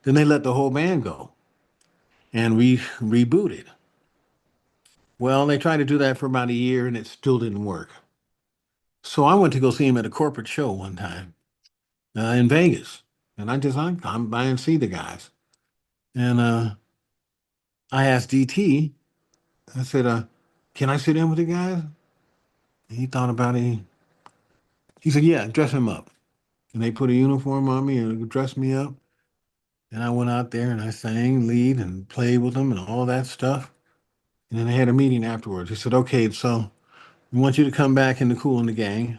then they let the whole band go and rebooted. Well, they tried to do that for about a year and it still didn't work. So I went to go see him at a corporate show one time in Vegas. And I'm by and see the guys. And I asked DT, I said, can I sit in with the guys? And he thought about it. He said, yeah, dress him up. And they put a uniform on me and dressed me up. And I went out there and I sang lead and played with them and all that stuff. And then they had a meeting afterwards. He said, okay, so we want you to come back in the Kool and the Gang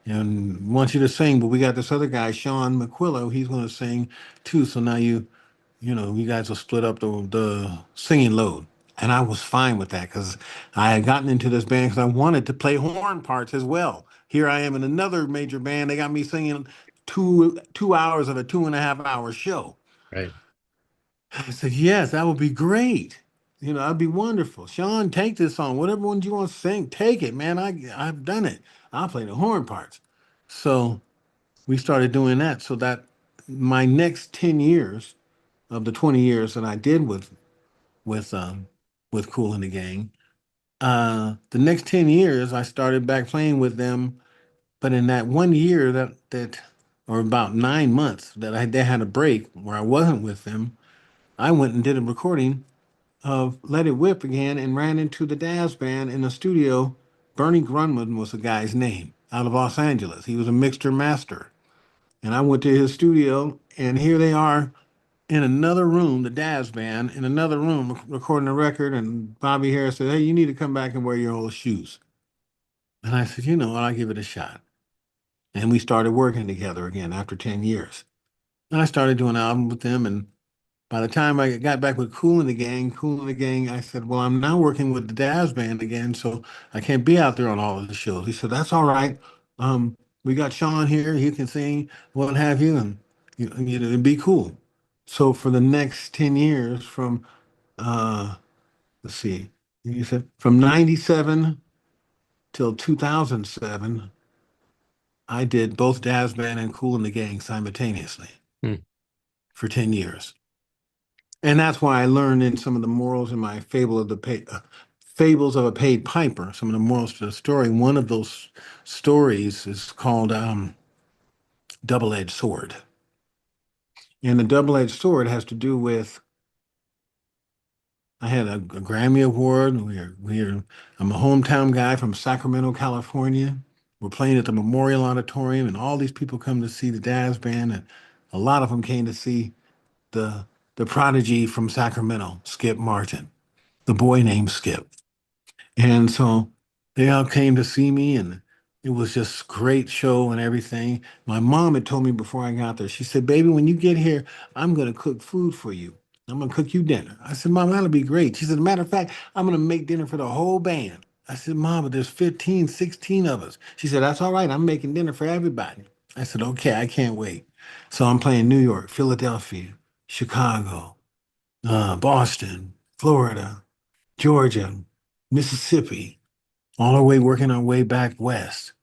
and want you to sing, but we got this other guy, Sean McQuillow, he's going to sing too. So now you guys will split up the singing load. And I was fine with that because I had gotten into this band because I wanted to play horn parts as well. Here I am in another major band. They got me singing 2 hours of a 2.5 hour show. Right. I said, yes, that would be great. That'd be wonderful. Sean, take this song. Whatever one you want to sing, take it, man. I've done it. I'll play the horn parts. So we started doing that. So that my next 10 years of the 20 years that I did with Kool and the Gang, the next 10 years I started back playing with them. But in that 1 year or about 9 months they had a break where I wasn't with them, I went and did a recording of Let It Whip again and ran into the Dazz band in the studio. Bernie Grunman was the guy's name out of Los Angeles. He was a mixer master. And I went to his studio and here they are in another room, the Dazz band, in another room recording a record. And Bobby Harris said, hey, you need to come back and wear your old shoes. And I said, you know what, I'll give it a shot. And we started working together again after 10 years. And I started doing an album with them. And by the time I got back with Kool and the Gang, I said, well, I'm now working with the Dazz band again, so I can't be out there on all of the shows. He said, that's all right. We got Sean here. He can sing, what have you, and it'd be cool. So for the next 10 years let's see, you said from 97 till 2007, I did both Dazz band and Kool and the Gang simultaneously for 10 years. And that's why I learned in some of the morals in my Fables of a Paid Piper, some of the morals to the story. One of those stories is called Double-Edged Sword. And the double-edged sword has to do with, I had a Grammy Award. I'm a hometown guy from Sacramento, California. We're playing at the Memorial Auditorium, and all these people come to see the Dazz band, and a lot of them came to see the prodigy from Sacramento, Skip Martin, the boy named Skip. And so they all came to see me, and it was just a great show and everything. My mom had told me before I got there, she said, baby, when you get here, I'm going to cook food for you. I'm going to cook you dinner. I said, Mom, that'll be great. She said, matter of fact, I'm going to make dinner for the whole band. I said, Mom, but there's 15, 16 of us. She said, that's all right. I'm making dinner for everybody. I said, okay, I can't wait. So I'm playing New York, Philadelphia, Chicago, Boston, Florida, Georgia, Mississippi, all the way working our way back west.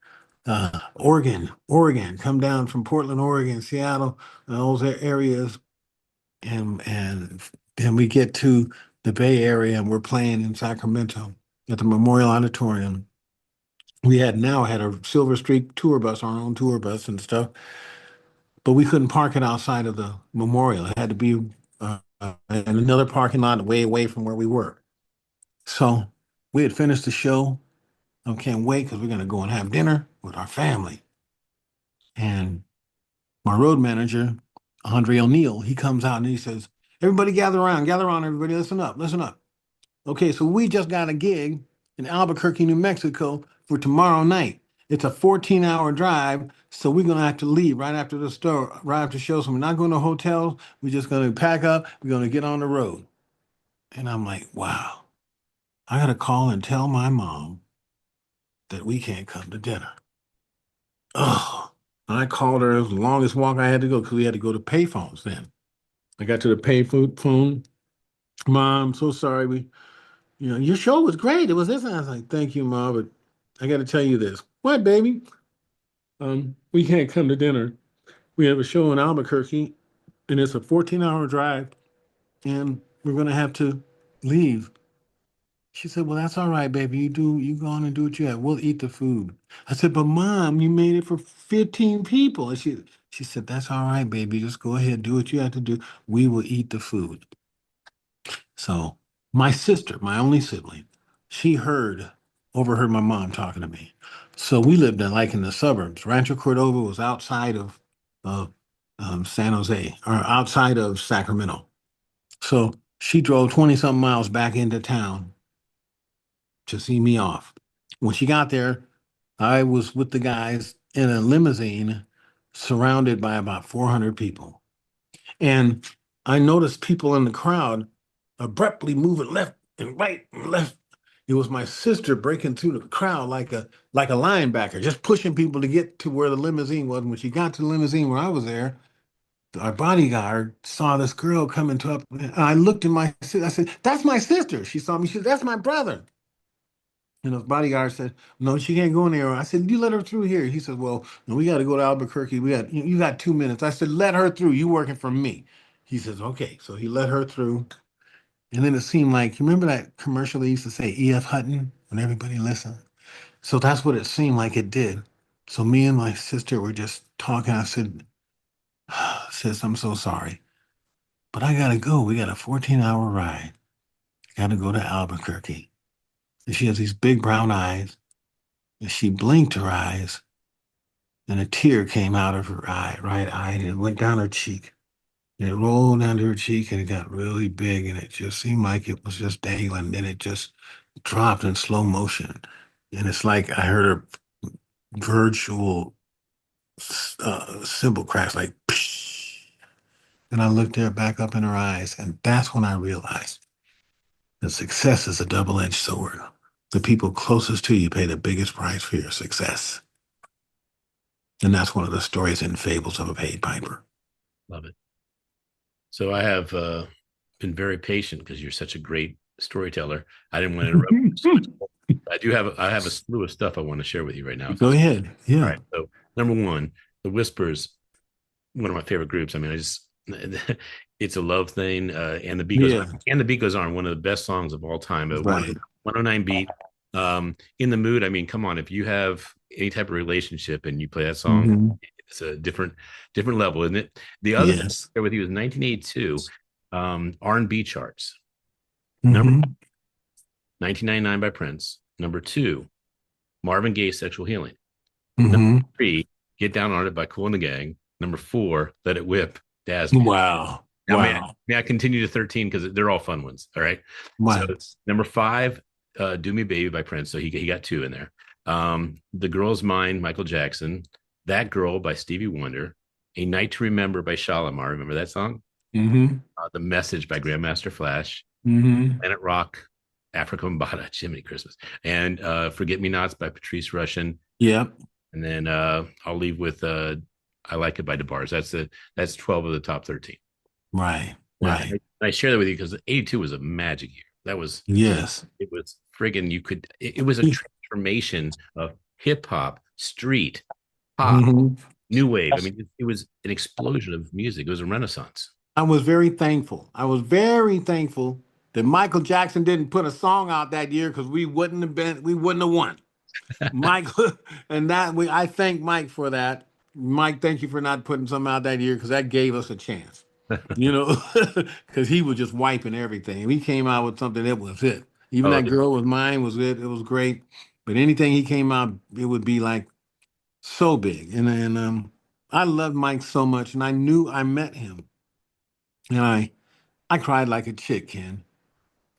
Oregon, come down from Portland, Oregon, Seattle, those areas. And then we get to the Bay Area and we're playing in Sacramento at the Memorial Auditorium. We had now had a Silver Streak tour bus, our own tour bus and stuff. but we couldn't park it outside of the memorial. It had to be in another parking lot way away from where we were. So we had finished the show. I can't wait because we're going to go and have dinner with our family. And my road manager, Andre O'Neill, he comes out and he says, everybody gather around, everybody, listen up, listen up. Okay, so we just got a gig in Albuquerque, New Mexico for tomorrow night. It's a 14-hour drive, so we're gonna have to leave right after the store, right after the show. So we're not going to hotels. We're just gonna pack up. We're gonna get on the road. And I'm like, wow, I gotta call and tell my mom that we can't come to dinner. Oh, I called her. It was the longest walk I had to go because we had to go to payphones then. I got to the phone. Mom, so sorry. Your show was great. It was this. And I was like, thank you, Mom, but I got to tell you this. What, baby? We can't come to dinner. We have a show in Albuquerque, and it's a 14-hour drive, and we're going to have to leave. She said, well, that's all right, baby. You go on and do what you have. We'll eat the food. I said, but Mom, you made it for 15 people. And she said, that's all right, baby. Just go ahead, do what you have to do. We will eat the food. So my sister, my only sibling, she overheard my mom talking to me. So we lived in the suburbs. Rancho Cordova was outside of San Jose, or outside of Sacramento. So she drove 20 something miles back into town to see me off. When she got there, I was with the guys in a limousine surrounded by about 400 people. And I noticed people in the crowd abruptly moving left and right and left. It was my sister breaking through the crowd like a linebacker, just pushing people to get to where the limousine was. When she got to the limousine where I was there, our bodyguard saw this girl coming to up. And I looked at my sister. I said, that's my sister. She saw me. She said, that's my brother. And the bodyguard said, no, she can't go in there. I said, you let her through here. He said, well, no, we got to go to Albuquerque. You got 2 minutes. I said, let her through. You working for me. He says, okay. So he let her through. And then it seemed like, you remember that commercial they used to say, E.F. Hutton, when everybody listened? So that's what it seemed like it did. So me and my sister were just talking. I said, sis, I'm so sorry, but I got to go. We got a 14-hour ride. Got to go to Albuquerque. And she has these big brown eyes. And she blinked her eyes, and a tear came out of her right eye, and it went down her cheek. And it rolled down to her cheek, and it got really big, and it just seemed like it was just dangling. Then it just dropped in slow motion. And it's like I heard her virtual cymbal crash, like, psh. And I looked there back up in her eyes, and that's when I realized that success is a double-edged sword. The people closest to you pay the biggest price for your success. And that's one of the stories and fables of a paid piper. Love it. So I have been very patient because you're such a great storyteller. I didn't want to interrupt you. I have a slew of stuff I want to share with you right now. Go ahead. Yeah. All right. So number one, the Whispers, one of my favorite groups. I mean, it's a love thing. And the beat goes on. One of the best songs of all time. Right. 109 beat. In the mood. I mean, come on, if you have any type of relationship and you play that song, it's a different level, isn't it? The other thing I share with you is 1982 R&B charts. Number 1999 by Prince. Number 2, Marvin Gaye's Sexual Healing. Number 3, Get Down on It by Kool and the Gang. Number 4, Let It Whip, Dazz. Wow. Now, may I continue to 13 because they're all fun ones. All right. Wow. So it's number 5, Do Me Baby by Prince. So he got 2 in there. The Girl's Mine, Michael Jackson. That Girl by Stevie Wonder. A Night to Remember by Shalimar. Remember that song? The Message by Grandmaster Flash. Planet Rock, Africa Bambaataa, Jiminy Christmas. And Forget Me Nots by Patrice Rushen. Yep. And then I'll leave with I Like It by DeBarge. That's 12 of the top 13. Right. I share that with you because 82 was a magic year. That was it was friggin' it was a transformation of hip hop, street, pop, new wave. I mean, it was an explosion of music. It was a renaissance. I was very thankful. That Michael Jackson didn't put a song out that year because we wouldn't have won. Michael, and I thank Mike for that. Mike, thank you for not putting something out that year because that gave us a chance. You know, because he was just wiping everything. If he came out with something, it was it. Even Oh, that girl was mine was it. It was great. But anything he came out, it would be like so big. And I loved Mike so much, and I knew I met him, and I cried like a chick, Ken.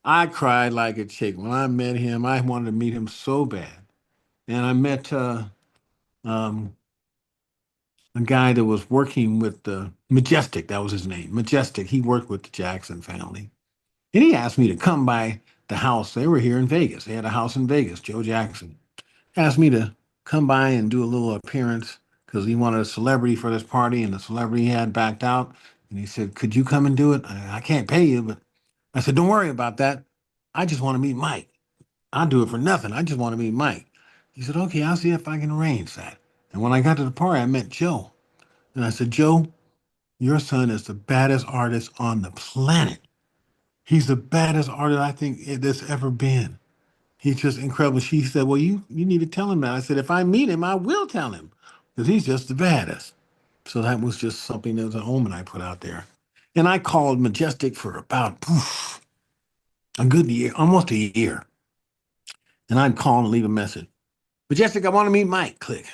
I cried like a chick when I met him. I wanted to meet him so bad, and I met um, a guy that was working with the Majestic. That was his name, Majestic. He worked with the Jackson family. And he asked me to come by the house. They were here in Vegas. They had a house in Vegas, Joe Jackson. Asked me to come by and do a little appearance because he wanted a celebrity for this party, and the celebrity had backed out. And he said, "Could you come and do it? I can't pay you, but." I said, "Don't worry about that. I just want to meet Mike. I'll do it for nothing. I just want to meet Mike." He said, "Okay, I'll see if I can arrange that." And when I got to the party, I met Joe. And I said, "Joe, your son is the baddest artist on the planet. He's the baddest artist I think there's ever been. He's just incredible." She said, "Well, you need to tell him that." I said, "If I meet him, I will tell him because he's just the baddest." So that was just something that was an omen I put out there. And I called Majestic for about a good year, almost a year. And I'd call and leave a message. "Majestic, I want to meet Mike." Click.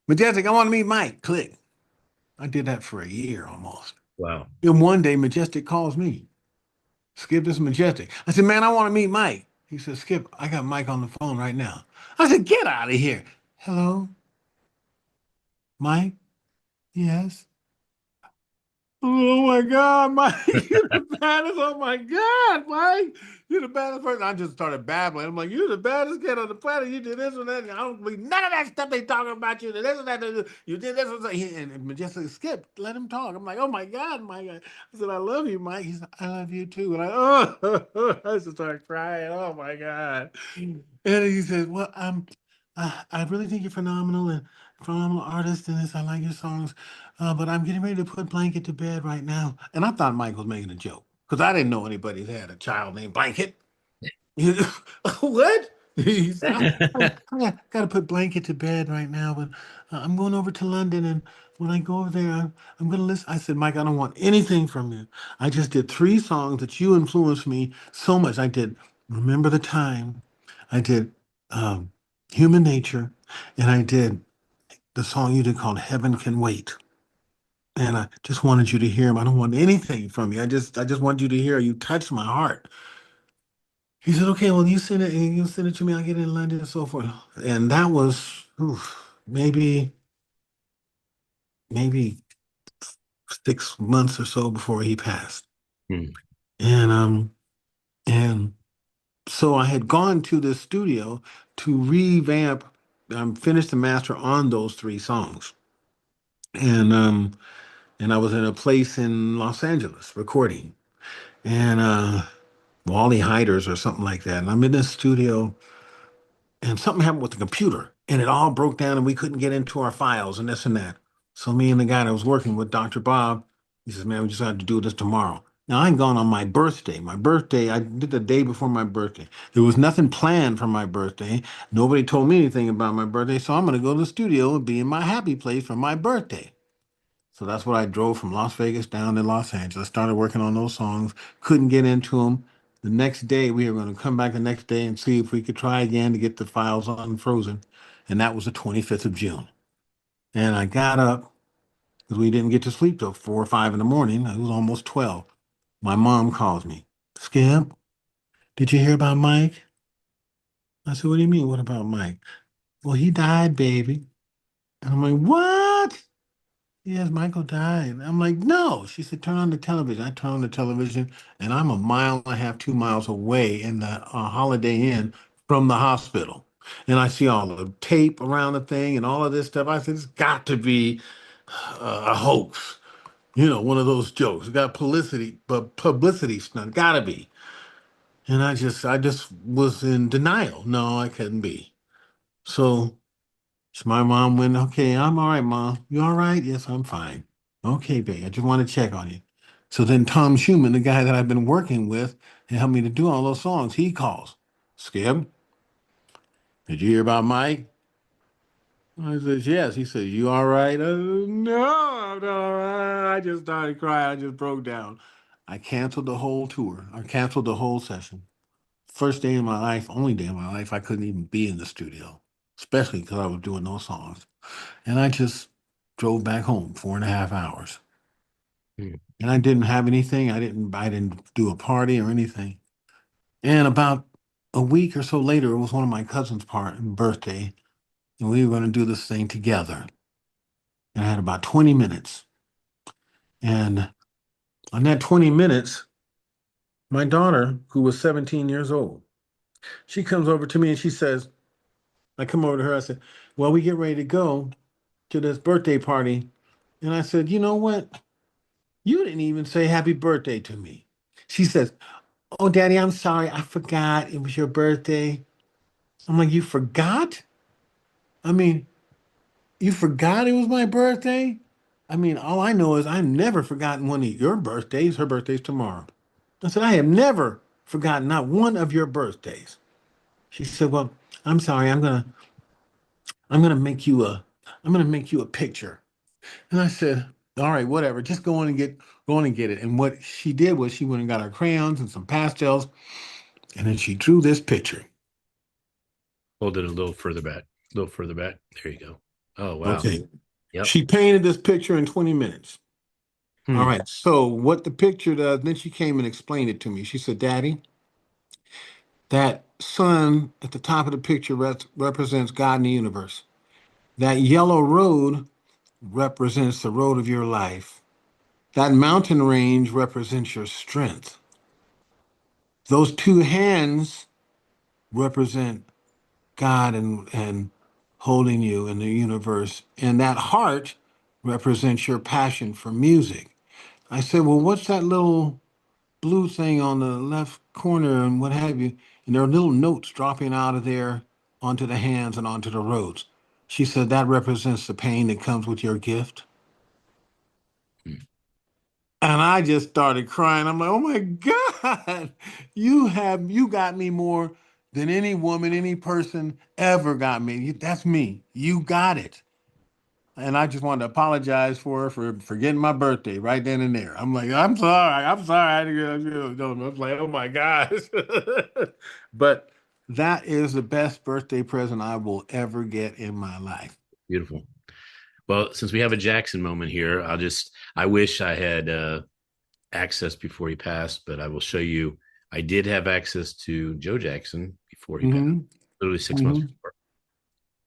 "Majestic, I want to meet Mike." Click. I did that for a year almost. wow. And one day, Majestic calls me. "Skip, this is Majestic." I said, "Man, I want to meet Mike." He said, "Skip, I got Mike on the phone right now." I said, "Get out of here." "Hello, Mike?" "Yes." "Oh my God, Mike, you're the baddest. Oh my God, Mike, you're the baddest person." I just started babbling. I'm like, "You're the baddest kid on the planet. You did this and that. And I don't believe none of that stuff they talking about you. This and that. You did this and that." And Majestic, "Skip, let him talk." I'm like, "Oh my God, Mike." I said, "I love you, Mike." He said, "I love you too." And I just started crying. Oh my God. And he said, "Well, I really think you're phenomenal and phenomenal artist in this. I like your songs. But I'm getting ready to put Blanket to bed right now." And I thought Mike was making a joke because I didn't know anybody that had a child named Blanket. What? He said, I got to put Blanket to bed right now, but I'm going over to London. And when I go over there, I'm going to listen. I said, "Mike, I don't want anything from you. I just did three songs that you influenced me so much. I did Remember the Time, I did um, Human Nature, and I did the song you did called Heaven Can Wait. And I just wanted you to hear him. I don't want anything from you. I just want you to hear. You touched my heart." He said, "Okay, well, you send it and you send it to me. I'll get it in London and so forth." And that was maybe 6 months or so before he passed. Hmm. And and so I had gone to the studio to revamp, finish the master on those three songs. And I was in a place in Los Angeles recording. And Wally Hiders or something like that. And I'm in this studio, and something happened with the computer, and it all broke down, and we couldn't get into our files and this and that. So me and the guy that was working with, Dr. Bob, he says, "Man, we just have to do this tomorrow." Now I'm gone on my birthday. My birthday, I did the day before my birthday. There was nothing planned for my birthday. Nobody told me anything about my birthday, so I'm going to go to the studio and be in my happy place for my birthday. So that's what I drove from Las Vegas down to Los Angeles. Started working on those songs. Couldn't get into them. The next day, we were going to come back the next day and see if we could try again to get the files unfrozen. And that was the 25th of June. And I got up because we didn't get to sleep till 4 or 5 in the morning. It was almost 12. My mom calls me. "Skip, did you hear about Mike?" I said, "What do you mean? What about Mike?" "Well, he died, baby." And I'm like, "What?" "Yes, Michael died." I'm like, "No." She said, "Turn on the television." I turn on the television, and I'm a mile and a half, 2 miles away in the Holiday Inn from the hospital. And I see all the tape around the thing and all of this stuff. I said, "It's got to be a hoax. One of those jokes. It got publicity, but publicity stunt. Gotta be." And I just was in denial. No, I couldn't be. So my mom went, "Okay, I'm all right, Mom. You all right?" "Yes, I'm fine." "Okay, babe, I just want to check on you." So then Tom Schumann, the guy that I've been working with and helped me to do all those songs, he calls. "Skip, did you hear about Mike?" I said, yes. He said, you all right? I said, no, I'm not all right. I just started crying. I just broke down. I canceled the whole tour. I canceled the whole session. First day of my life, only day of my life, I couldn't even be in the studio, especially because I was doing those songs. And I just drove back home 4.5 hours. Hmm. And I didn't have anything. I didn't do a party or anything. And about a week or so later, it was one of my cousin's birthday, and we were going to do this thing together. And I had about 20 minutes. And on that 20 minutes, my daughter, who was 17 years old, she comes over to me and she says, I come over to her, I said, well, we get ready to go to this birthday party. And I said, you know what? You didn't even say happy birthday to me. She says, oh, Daddy, I'm sorry. I forgot it was your birthday. I'm like, you forgot? I mean, you forgot it was my birthday? I mean, all I know is I've never forgotten one of your birthdays. Her birthday's tomorrow. I said, I have never forgotten not one of your birthdays. She said, well, I'm sorry. I'm gonna make you a picture. And I said, all right, whatever. Just go on and get it. And what she did was she went and got her crayons and some pastels, and then she drew this picture. Hold it a little further back. A little further back. There you go. Oh wow. Okay. Yep. She painted this picture in 20 minutes. All Hmm. right. So what the picture does, then she came and explained it to me. She said, Daddy, that sun at the top of the picture represents God in the universe. That yellow road represents the road of your life. That mountain range represents your strength. Those two hands represent God and holding you in the universe. And that heart represents your passion for music. I said, well, what's that little blue thing on the left corner and what have you? And there are little notes dropping out of there onto the hands and onto the roads. She said, that represents the pain that comes with your gift. And I just started crying. I'm like, oh my God, you got me more than any woman, any person ever got me. That's me. You got it. And I just wanted to apologize for her for forgetting my birthday right then and there. I'm like, I'm sorry. I'm sorry. I was like, oh my gosh. But that is the best birthday present I will ever get in my life. Beautiful. Well, since we have a Jackson moment here, I wish I had access before he passed, but I will show you. I did have access to Joe Jackson before he passed, Mm-hmm. literally 6 months Mm-hmm. before.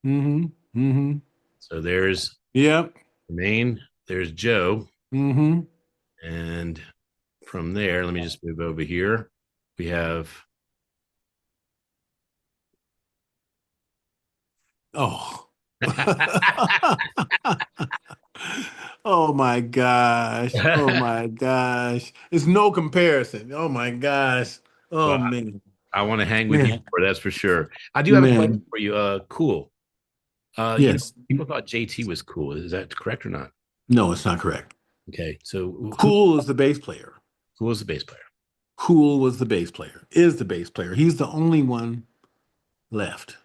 Mm-hmm. Mm-hmm. So there's Yep. Maine, there's Joe. Mm-hmm. And from there, let me just move over here. We have Oh. Oh my gosh. Oh my gosh. It's no comparison. Oh my gosh. Oh well, man. I want to hang with you Man. for that's for sure. I do have a question Man. for you. Cool. Yes. People thought JT was cool. Is that correct or not? No, it's not correct. Okay, so who Kool is the bass player. who was the bass player? Kool was the bass player, is the bass player. He's the only one left.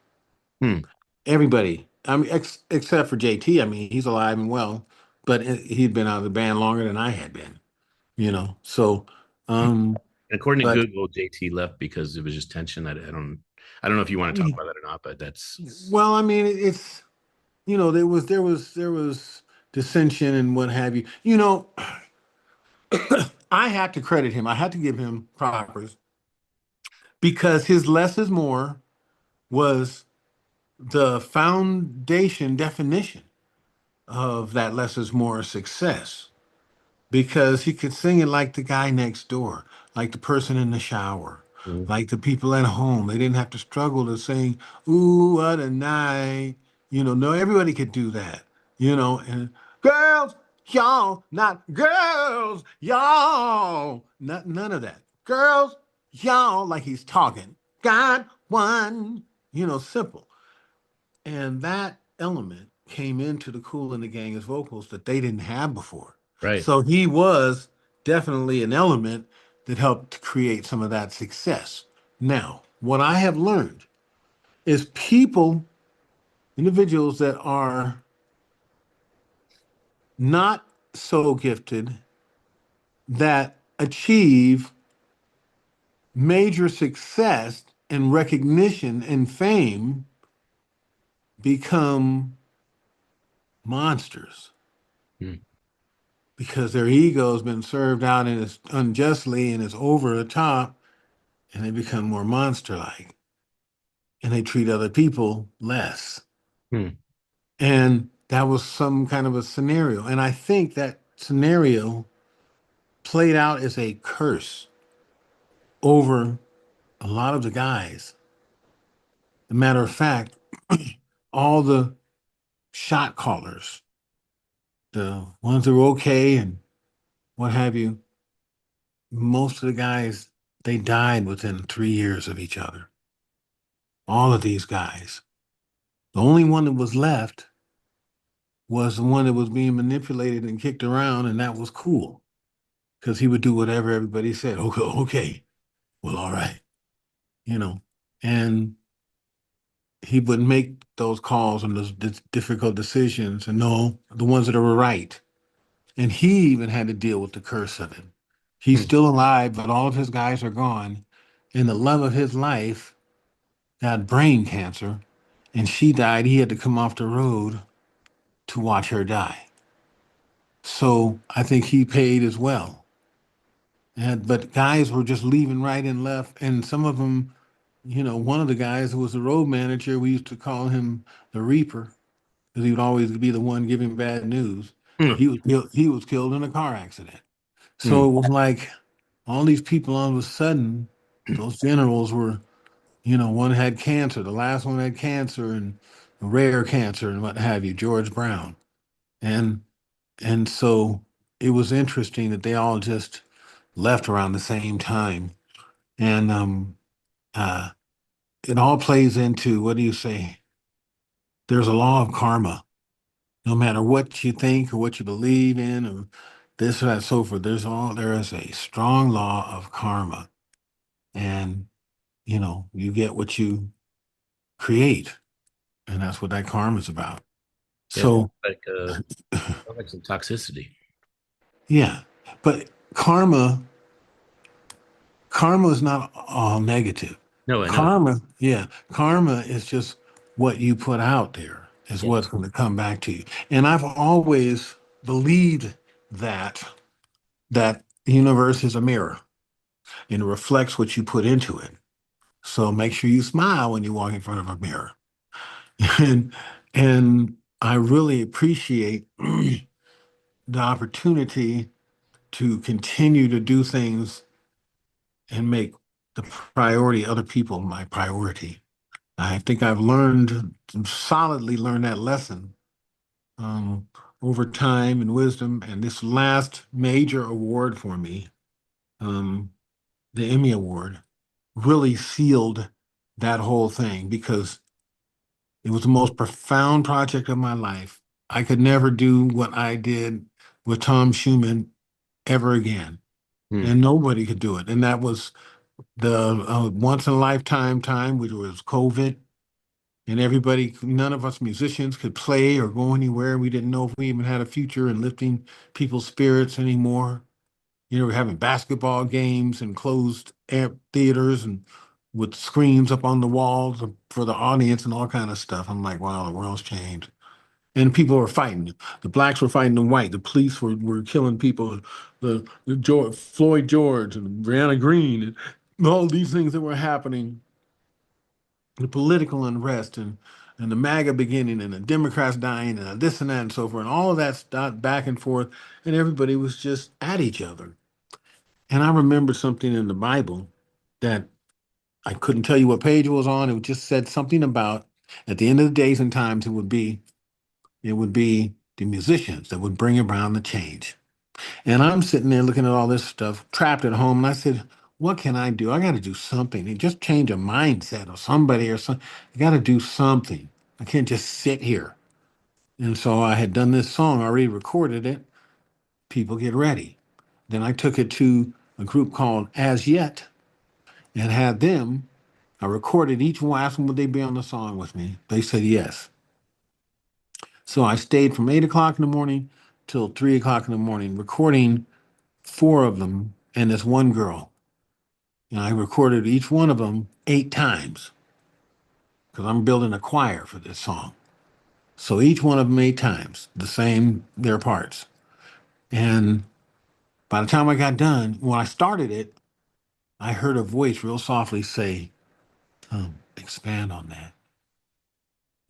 Hmm. Everybody, I mean, except for JT, I mean, he's alive and well, but he'd been out of the band longer than I had been, you know. So, um, According to but Google, JT left because it was just tension. I don't know if you want to talk about that or not, but that's well, I mean, it's there was dissension and what have you. You know, I had to credit him. I had to give him props because his less is more was the foundation definition of that less is more success because he could sing it like the guy next door, like the person in the shower, Mhm. like the people at home. They didn't have to struggle to sing, ooh, what a night. No, everybody could do that, and girls, y'all, not girls, y'all, not, none of that. Girls, y'all, like he's talking, got one, simple. And that element came into the Kool and the Gang as vocals that they didn't have before. Right. So he was definitely an element that helped to create some of that success. Now, what I have learned is people individuals that are not so gifted that achieve major success and recognition and fame become monsters Hmm. because their ego has been served out and it's unjustly and it's over the top and they become more monster-like and they treat other people less. Hmm. And that was some kind of a scenario. And I think that scenario played out as a curse over a lot of the guys. As a matter of fact, all the shot callers, the ones that were okay and what have you, most of the guys, they died within 3 years of each other. All of these guys. The only one that was left was the one that was being manipulated and kicked around, and that was Kool, because he would do whatever everybody said. Okay, okay, well, all right, you know, and he would make those calls and those difficult decisions, and no, the ones that are right. And he even had to deal with the curse of it. He's Hmm. still alive, but all of his guys are gone. And the love of his life got brain cancer, and she died. He had to come off the road to watch her die. So I think he paid as well. And but guys were just leaving right and left, and some of them, one of the guys who was the road manager, we used to call him the Reaper because he would always be the one giving bad news. Hmm. He was killed in a car accident. So Hmm. it was like all these people all of a sudden, those generals were, one had cancer, the last one had cancer and rare cancer and what have you, George Brown. And and so it was interesting that they all just left around the same time. And uh it all plays into, what do you say? There's a law of karma. No matter what you think or what you believe in or this or that, so forth, there is a strong law of karma. And you get what you create, and that's what that karma is about. Yeah, So, like some toxicity. yeah, but karma is not all negative. No, I know. Karma is just what you put out there is Yeah. what's going to come back to you. And I've always believed that the universe is a mirror and it reflects what you put into it. So make sure you smile when you walk in front of a mirror. and and I really appreciate the opportunity to continue to do things and make the priority other people my priority. I think I've solidly learned that lesson um, over time and wisdom. And this last major award for me, um, the Emmy Award, really sealed that whole thing because it was the most profound project of my life. I could never do what I did with Tom Schumann ever again, Hmm. and nobody could do it. And that was the once in a lifetime time, which was COVID, and none of us musicians could play or go anywhere. We didn't know if we even had a future in lifting people's spirits anymore. We're having basketball games and closed theaters and with screens up on the walls for the audience and all kind of stuff. I'm like, wow, the world's changed. And people were fighting. The blacks were fighting the white. The police were killing people. Floyd George and Brianna Green and all these things that were happening. The political unrest and the MAGA beginning and the Democrats dying and this and that and so forth. And all of that stuff back and forth. And everybody was just at each other. And I remember something in the Bible that I couldn't tell you what page it was on. It just said something about at the end of the days and times it would be the musicians that would bring around the change. And I'm sitting there looking at all this stuff, trapped at home, and I said, what can I do? I got to do something and just change a mindset of somebody or something. I got to do something. I can't just sit here. And so I had done this song, already recorded it. People get ready. Then I took it to a group called As Yet and had them. I recorded each one, asked them would they be on the song with me. They said yes. So I stayed from 8 o'clock in the morning till 3 o'clock in the morning, recording four of them and this one girl. And I recorded each one of them 8 times because I'm building a choir for this song. So each one of them 8 times, the same, their parts. And by the time I got done, when I started it, I heard a voice real softly say, expand on that.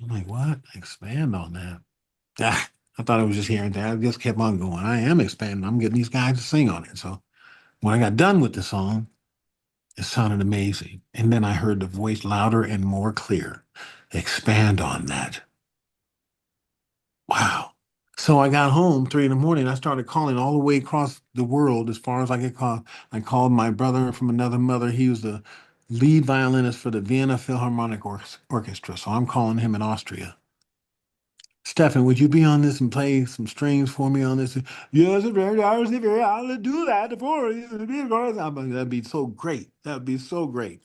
I'm like, what? Expand on that. Ah, I thought I was just hearing that. I just kept on going. I am expanding. I'm getting these guys to sing on it. So when I got done with the song, it sounded amazing. And then I heard the voice louder and more clear. Expand on that. Wow. So I got home 3 in the morning. I started calling all the way across the world as far as I could call. I called my brother from another mother. He was the lead violinist for the Vienna Philharmonic Orchestra. So I'm calling him in Austria. Stefan, would you be on this and play some strings for me on this? Yes, it's very hard to do that for you. That'd be so great. That'd be so great.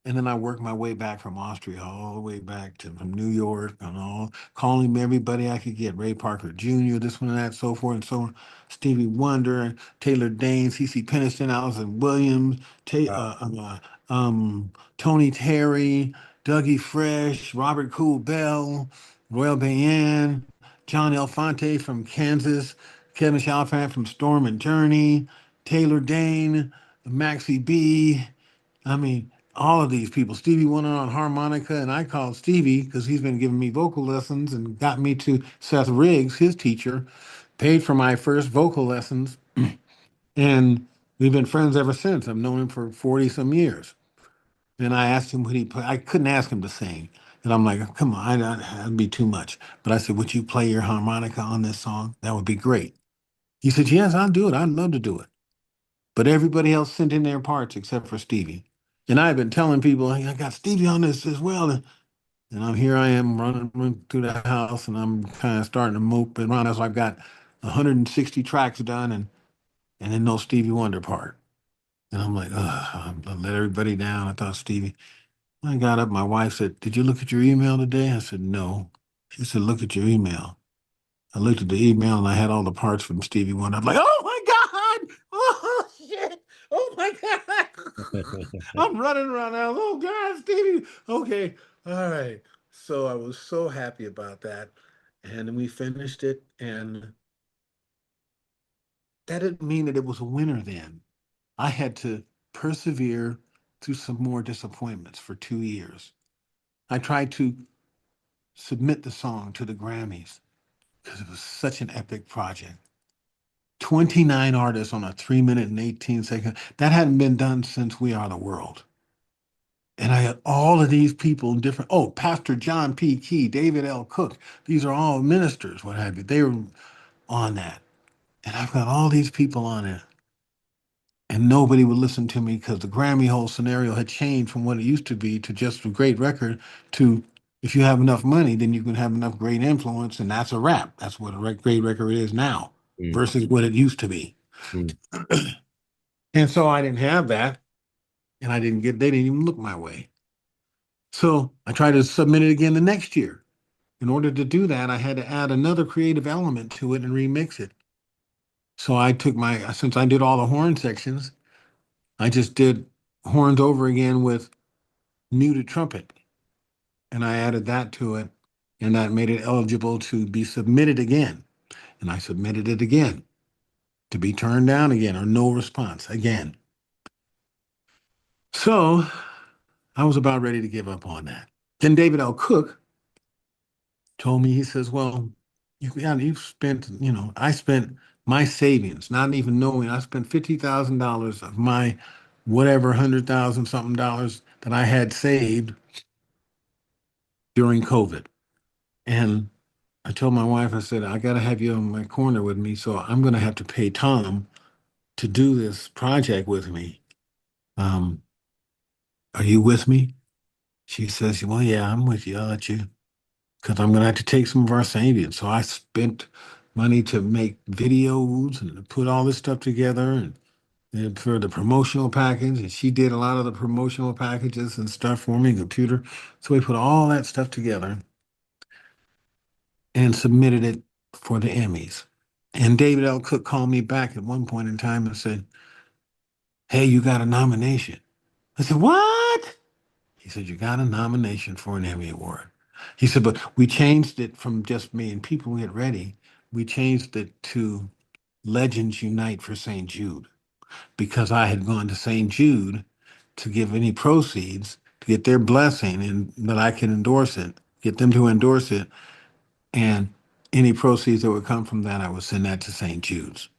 And then I worked my way back from Austria all the way back to from New York and all, calling everybody I could get. Ray Parker Jr., this one and that, so forth and so on. Stevie Wonder, Taylor Dane, CeCe Peniston, Allison Williams, Wow. Tony Terry, Dougie Fresh, Robert Kool Bell, Royal Bayan, John Elfante from Kansas, Kevin Chalfant from Storm and Journey, Taylor Dane, Maxie B. I mean, all of these people. Stevie Wonder on harmonica, and I called Stevie because he's been giving me vocal lessons and got me to Seth Riggs, his teacher, paid for my first vocal lessons, and we've been friends ever since. I've known him for 40 some years. And I asked him, would he play? I couldn't ask him to sing. And I'm like, come on, that'd be too much. But I said, would you play your harmonica on this song? That would be great. He said, yes, I'll do it. I'd love to do it. But everybody else sent in their parts except for Stevie. And I've been telling people, hey, I got Stevie on this as well. And I'm here I am running through the house and I'm kind of starting to mope around. So I've got 160 tracks done and then no Stevie Wonder part. And I'm like, I let everybody down. I thought Stevie. I got up, my wife said, did you look at your email today? I said, no. She said, look at your email. I looked at the email and I had all the parts from Stevie Wonder. I'm like, oh my God! Oh shit! Oh my God! I'm running around now. Oh God, Stevie. Okay, all right. So I was so happy about that. And we finished it, and that didn't mean that it was a winner then. I had to persevere through some more disappointments for 2 years. I tried to submit the song to the Grammys because it was such an epic project. 29 artists on a 3 minute and 18 second. That hadn't been done since We Are the World. And I had all of these people different. Oh, Pastor John P. Key, David L. Cook. These are all ministers, what have you. They were on that. And I've got all these people on it. And nobody would listen to me because the Grammy whole scenario had changed from what it used to be to just a great record to if you have enough money, then you can have enough great influence, and that's a wrap. That's what a great record is now Mm, versus what it used to be. mm, And so I didn't have that, and they didn't even look my way. So I tried to submit it again the next year. In order to do that, I had to add another creative element to it and remix it. So since I did all the horn sections, I just did horns over again with muted trumpet. And I added that to it, and that made it eligible to be submitted again. And I submitted it again to be turned down again or no response again. So I was about ready to give up on that. Then David L. Cook told me, he says, well, you've spent, I spent my savings, not even knowing, I spent $50,000 of my whatever, 100,000 something dollars that I had saved during COVID. And I told my wife, I said, I got to have you in my corner with me. So I'm going to have to pay Tom to do this project with me. Um, are you with me? She says, well, yeah, I'm with you. I'll let you, because I'm going to have to take some of our savings. So I spent money to make videos and to put all this stuff together and for the promotional package. And she did a lot of the promotional packages and stuff for me, computer. So we put all that stuff together. and submitted it for the Emmys. And David L. Cook called me back at one point in time and said, "Hey, you got a nomination." I said, "What?" He said, "You got a nomination for an Emmy Award." He said, "But we changed it from just me and people get ready. We changed it to Legends Unite for St. Jude because I had gone to St. Jude to give any proceeds to get their blessing and that I could endorse it, get them to endorse it. And any proceeds that would come from that, I would send that to St. Jude's."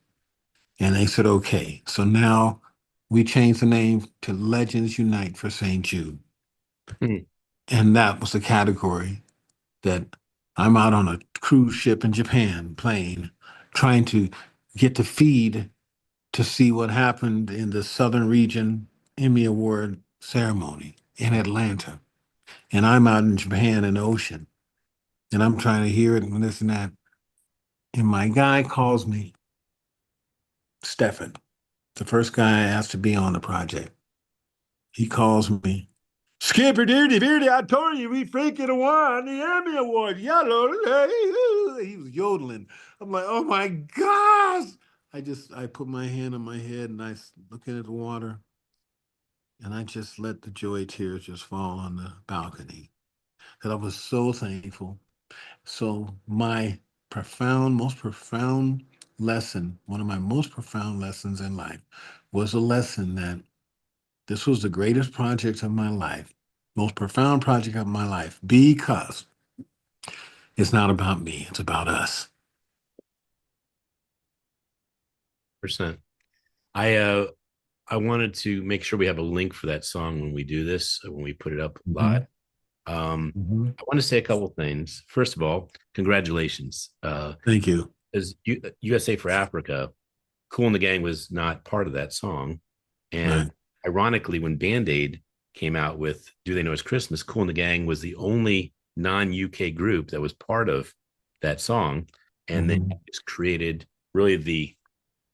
And they said, "Okay." So now we changed the name to Legends Unite for St. Jude. Hmm. And that was the category that I'm out on a cruise ship in Japan playing, trying to get the feed to see what happened in the Southern Region Emmy Award ceremony in Atlanta. And I'm out in Japan in the ocean, and I'm trying to hear it and this and that. And my guy calls me, Stefan, the first guy I asked to be on the project. He calls me, "Skipper Dirty Beardy, I told you we freaking won the Emmy Award. Yellow." He was yodeling. I'm like, "Oh my gosh." I put my hand on my head and looking at the water, and I just let the joy tears just fall on the balcony. That I was so thankful. So my most profound lesson, one of my most profound lessons in life, was a lesson that this was the greatest project of my life, most profound project of my life, because it's not about me, it's about us. Percent. I wanted to make sure we have a link for that song when we do this, when we put it up live. Mhm. Mhm. I want to say a couple things. First of all, congratulations. Thank you. As USA for Africa, Kool and the Gang was not part of that song. And Right. ironically, when Band Aid came out with Do They Know It's Christmas, Kool and the Gang was the only non UK group that was part of that song. And then Mhm. just created really the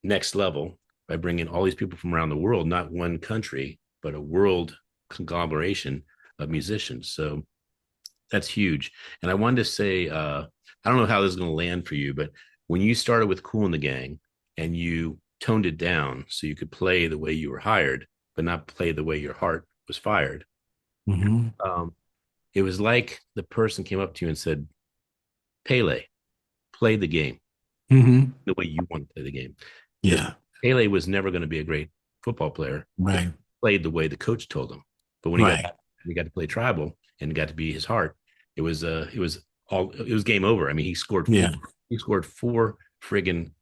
next level by bringing all these people from around the world, not one country, but a world conglomeration of musicians. So that's huge. And I wanted to say, I don't know how this is going to land for you, but when you started with Kool and the Gang and you toned it down so you could play the way you were hired, but not play the way your heart was fired, Mhm. um, it was like the person came up to you and said, Pele, play the game Mhm. the way you want to play the game. Because Yeah. Pele was never going to be a great football player if he Right. played the way the coach told him. But when Right. he got to play tribal and got to be his heart, it was game over. I mean, Yeah. he scored four friggin'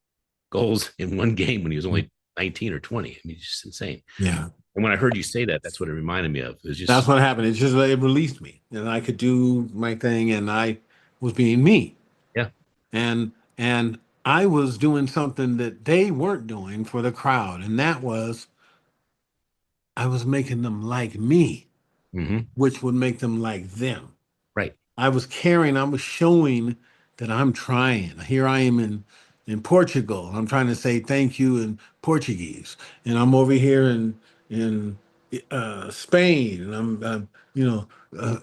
goals in one game when he was only 19 or 20. I mean, it's just insane. Yeah. And when I heard you say that, that's what it reminded me of. It was That's just what happened. It released me, and I could do my thing, and I was being me. yeah. And I was doing something that they weren't doing for the crowd, and that was I was making them like me, Mm-hmm. which would make them like them. Right. I was showing that I'm trying. Here I am in Portugal. I'm trying to say thank you in Portuguese, and I'm over here in Spain, and I'm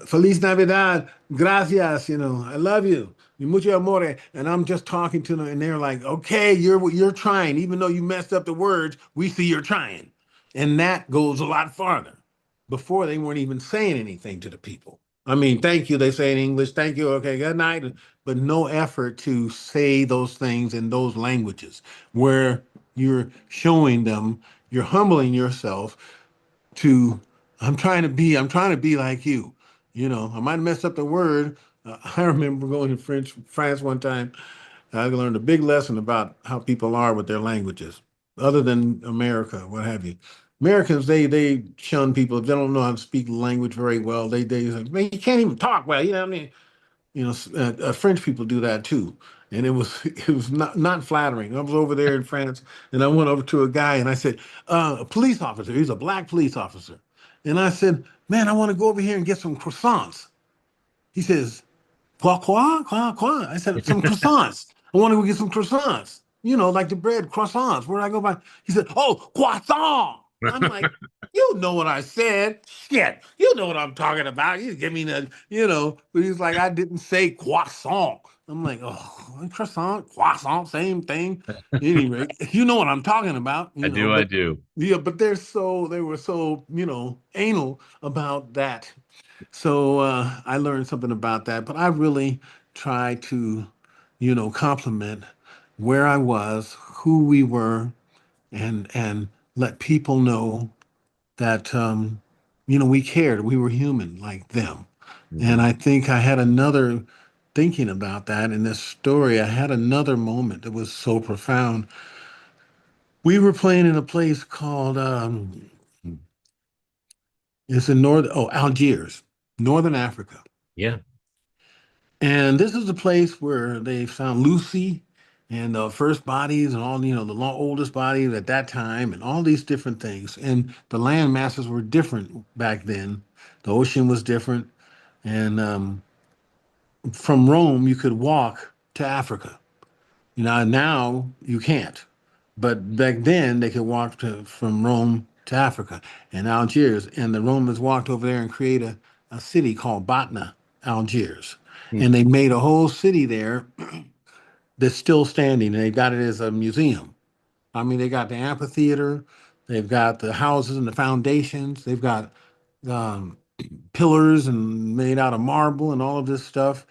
Feliz Navidad, gracias. I love you, mucho amore, and I'm just talking to them, and they're like, "Okay, you're trying, even though you messed up the words. We see you're trying," and that goes a lot farther. Before they weren't even saying anything to the people. I mean, thank you, they say in English, thank you, okay, good night, but no effort to say those things in those languages where you're showing them, you're humbling yourself to, I'm trying to be like you. I might have messed up the word. I remember going to France one time. I learned a big lesson about how people are with their languages, other than America, what have you. Americans, they shun people if they don't know how to speak the language very well. They say, "Man, you can't even talk well." You know what I mean? French people do that too, and it was not flattering. I was over there in France, and I went over to a guy, and I said, "A police officer. He's a black police officer," and I said, "Man, I want to go over here and get some croissants." He says, "Quoi, quoi, quoi, quoi?" I said, "Some croissants. I want to go get some croissants. Like the bread, croissants. Where do I go buy?" He said, "Oh, croissant." I'm like, "You know what I said. Shit. You know what I'm talking about. You give me but he's like, "I didn't say croissant." I'm like, oh, croissant, same thing. Anyway, you know what I'm talking about, I do. I but do. yeah, but they were so, anal about that. So I learned something about that, but I really try to, compliment where I was, who we were, and let people know that we cared. We were human like them. And Mhm. I think I had another thinking about that in this story. I had another moment that was so profound. We were playing in a place called it's in Algiers, Northern Africa. Yeah. And this is the place where they found Lucy and the first bodies and all, the oldest bodies at that time and all these different things. And the land masses were different back then. The ocean was different. And from Rome, you could walk to Africa. Now you can't. But back then, they could walk from Rome to Africa and Algiers. And the Romans walked over there and created a city called Batna, Algiers. Hmm. And they made a whole city there that's still standing. And they got it as a museum. I mean, they got the amphitheater, they've got the houses and the foundations, they've got um, pillars and made out of marble and all of this stuff.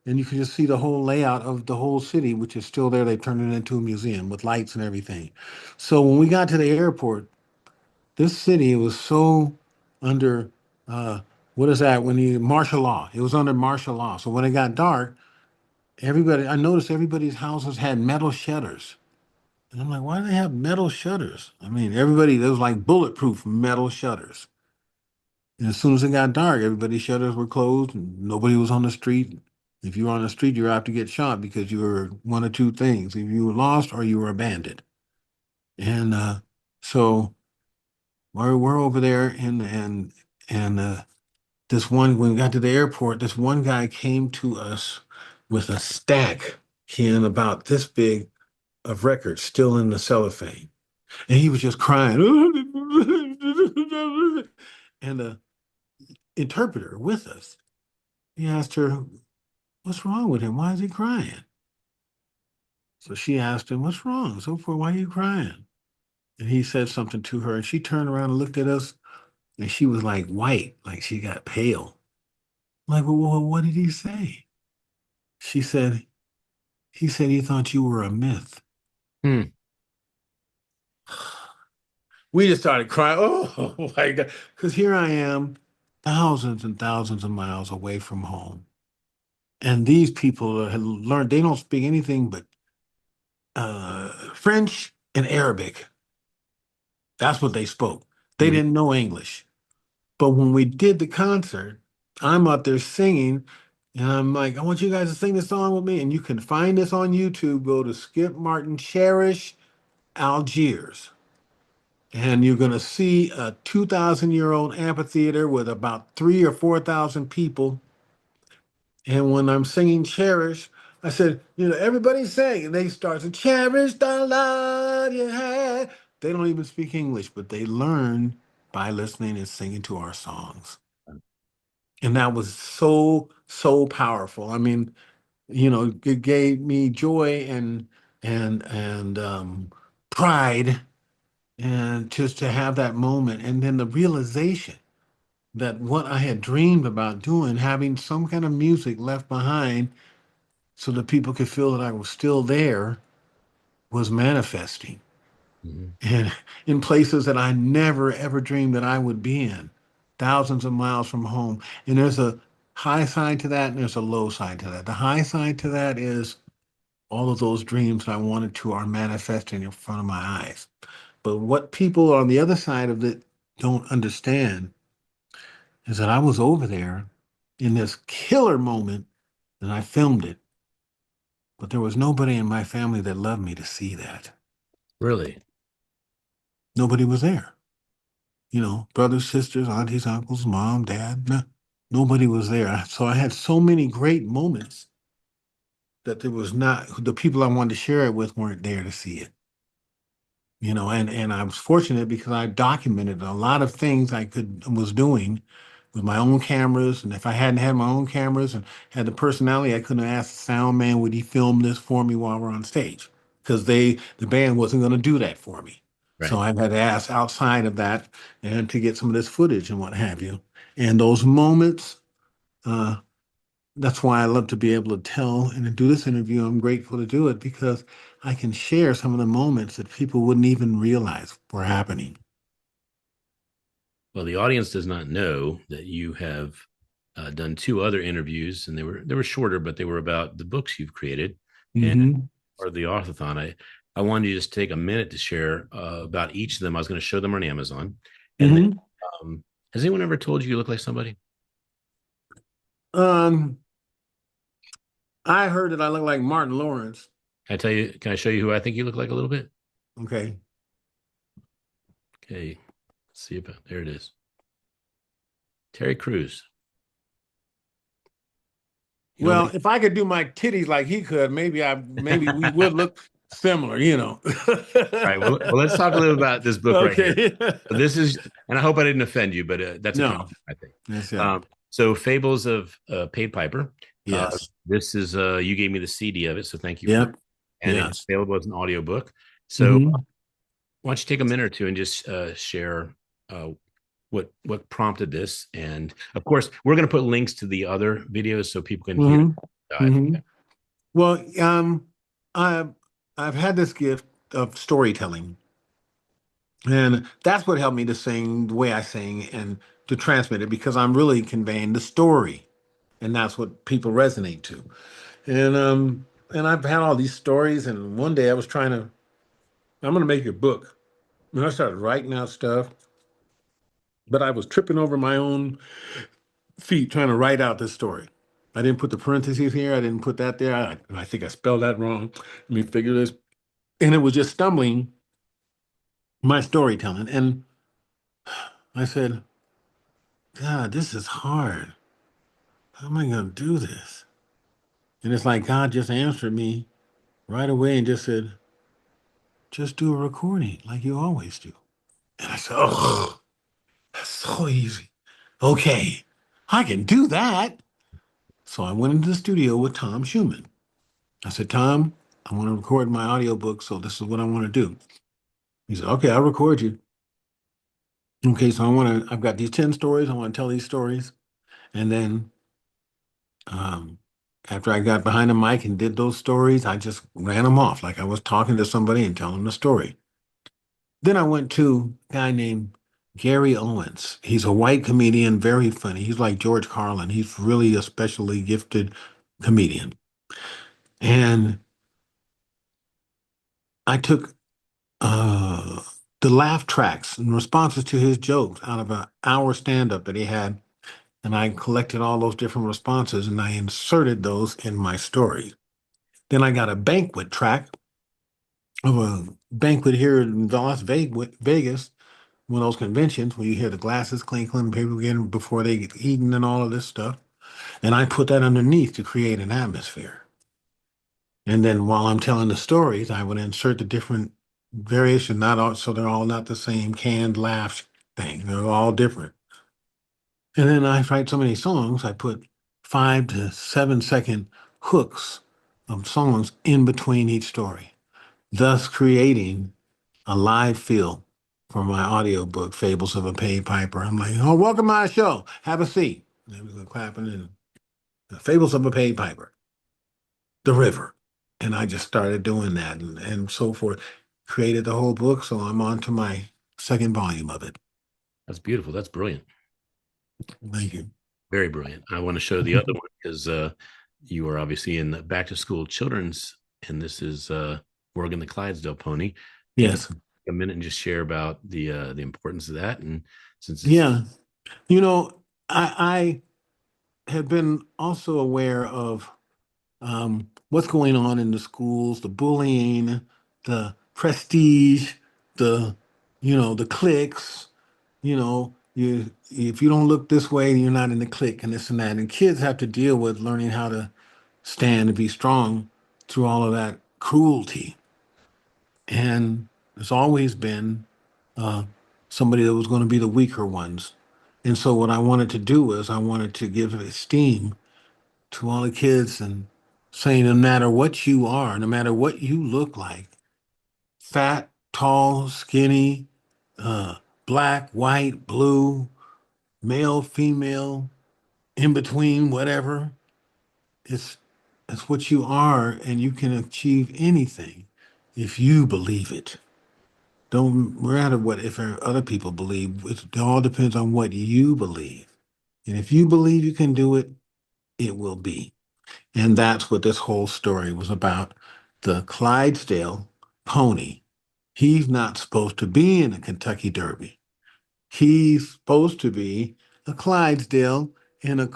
And you can just see the whole layout of the whole city, which is still there. They turned it into a museum with lights and everything. So when we got to the airport, this city was so under what is that? When you martial law, it was under martial law. So when it got dark, I noticed everybody's houses had metal shutters. And I'm like, why do they have metal shutters? I mean, there was like bulletproof metal shutters. And as soon as it got dark, everybody's shutters were closed and nobody was on the street. If you were on the street, you were out to get shot because you were one of two things. If you were lost or you were abandoned. And so we're over there and when we got to the airport, this one guy came to us with a stack, Ken, about this big of records still in the cellophane. And he was just crying. And the interpreter with us, he asked her, what's wrong with him? Why is he crying? So she asked him, what's wrong? So forth, why are you crying? And he said something to her, and she turned around and looked at us, and she was like white, like she got pale. I'm like, well, what did he say? She said, he said he thought you were a myth. Hmm. We just started crying. Oh my God. Because here I am, thousands and thousands of miles away from home. And these people had learned, they don't speak anything but French and Arabic. That's what they spoke. They Mhm. didn't know English. But when we did the concert, I'm out there singing, and I'm like, I want you guys to sing this song with me. And you can find this on YouTube. Go to Skip Martin Cherish Algiers. And you're going to see a 2,000-year-old amphitheater with about 3 or 4,000 people. And when I'm singing Cherish, I said, everybody sing. And they start to cherish the love you had. They don't even speak English, but they learn by listening and singing to our songs. And that was so, so powerful. I mean, it gave me joy and pride and just to have that moment. And then the realization that what I had dreamed about doing, having some kind of music left behind so that people could feel that I was still there, was manifesting. Mhm. And in places that I never ever dreamed that I would be in, thousands of miles from home. And there's a high side to that and there's a low side to that. The high side to that is all of those dreams I wanted to are manifesting in front of my eyes. But what people on the other side of it don't understand is that I was over there in this killer moment and I filmed it, but there was nobody in my family that loved me to see that. Really? Nobody was there. Brothers, sisters, aunties, uncles, mom, dad. No, nobody was there. So I had so many great moments that there was not, the people I wanted to share it with weren't there to see it. And I was fortunate because I documented a lot of things I was doing with my own cameras. And if I hadn't had my own cameras and had the personality, I couldn't have asked the sound man, would he film this for me while we're on stage? Because the band wasn't going to do that for me. So Right. I had to ask outside of that and to get some of this footage and what have you. And those moments, uh, that's why I love to be able to tell and to do this interview. I'm grateful to do it because I can share some of the moments that people wouldn't even realize were happening. Well, the audience does not know that you have done two other interviews, and they were shorter, but they were about the books you've created and Mm-hmm. or the authothon. I wanted you to just take a minute to share about each of them. I was going to show them on Amazon, and then Mm-hmm. has anyone ever told you look like somebody? Um, I heard that I look like Martin Lawrence. Can I tell you? Can I show you who I think you look like a little bit? Okay. Okay, let's see about there it is. Terry Crews. You don't Well, think? if I could do my titties like he could, maybe we would look similar, you know. All right. Well, let's talk a little about this book right here. Okay. This is, and I hope I didn't offend you, but that's a No. compliment, I think. That's it. So, Fables of Paid Piper. Yes. This is you gave me the CD of it, so thank you for Yep. that. And Yes. it's available as an audiobook. So, Mhm. why don't you take a minute or two and just share what prompted this? And of course, we're going to put links to the other videos so people can hear. Mhm. Dive. Mhm. Well, I've I've had this gift of storytelling, and that's what helped me to sing the way I sing and to transmit it because I'm really conveying the story, and that's what people resonate to. And I've had all these stories, and one day I was trying to, I'm going to make a book, and I started writing out stuff, but I was tripping over my own feet trying to write out this story. I didn't put the parentheses here. I didn't put that there. I think I spelled that wrong. Let me figure this. And it was just stumbling my storytelling. And I said, God, this is hard. How am I going to do this? And it's like God just answered me right away and just said, just do a recording like you always do. And I said, oh, that's so easy. Okay, I can do that. So I went into the studio with Tom Schumann. I said, Tom, I want to record my audiobook, so this is what I want to do. He said, okay, I'll record you. Okay, so I've got these 10 stories. I want to tell these stories. And then um, after I got behind the mic and did those stories, I just ran them off like I was talking to somebody and telling them the story. Then I went to a guy named Gary Owens. He's a white comedian, very funny. He's like George Carlin. He's really a specially gifted comedian. And I took uh, the laugh tracks and responses to his jokes out of an hour stand-up that he had, and I collected all those different responses and I inserted those in my story. Then I got a banquet track of a banquet here in Vegas, one of those conventions where you hear the glasses clinking, people getting before they get eaten and all of this stuff. And I put that underneath to create an atmosphere. And then while I'm telling the stories, I would insert the different variation, not all, so they're all not the same canned laugh thing. They're all different. And then I write so many songs, I put 5 to 7 second hooks of songs in between each story, thus creating a live feel for my audiobook, Fables of a Paid Piper. I'm like, oh, welcome to my show. Have a seat. And they were clapping and Fables of a Paid Piper, The River. And I just started doing that and so forth. Created the whole book, so I'm on to my second volume of it. That's beautiful. That's brilliant. Thank you. Very brilliant. I want to show the other one because you are obviously in the back to school children's, and this is Morgan the Clydesdale pony. Yes. A minute and just share about the importance of that. And since Yeah. You know, I have been also aware of what's going on in the schools, the bullying, the prestige, the, the cliques, if you don't look this way, you're not in the clique and this and that. And kids have to deal with learning how to stand and be strong through all of that cruelty. And there's always been uh, somebody that was going to be the weaker ones. And so what I wanted to do was I wanted to give esteem to all the kids and saying no matter what you are, no matter what you look like, fat, tall, skinny, uh, black, white, blue, male, female, in between, whatever, it's it's what you are, and you can achieve anything if you believe it. Don't matter what if other people believe. It all depends on what you believe. And if you believe you can do it, it will be. And that's what this whole story was about. The Clydesdale pony. He's not supposed to be in a Kentucky Derby. He's supposed to be a Clydesdale in a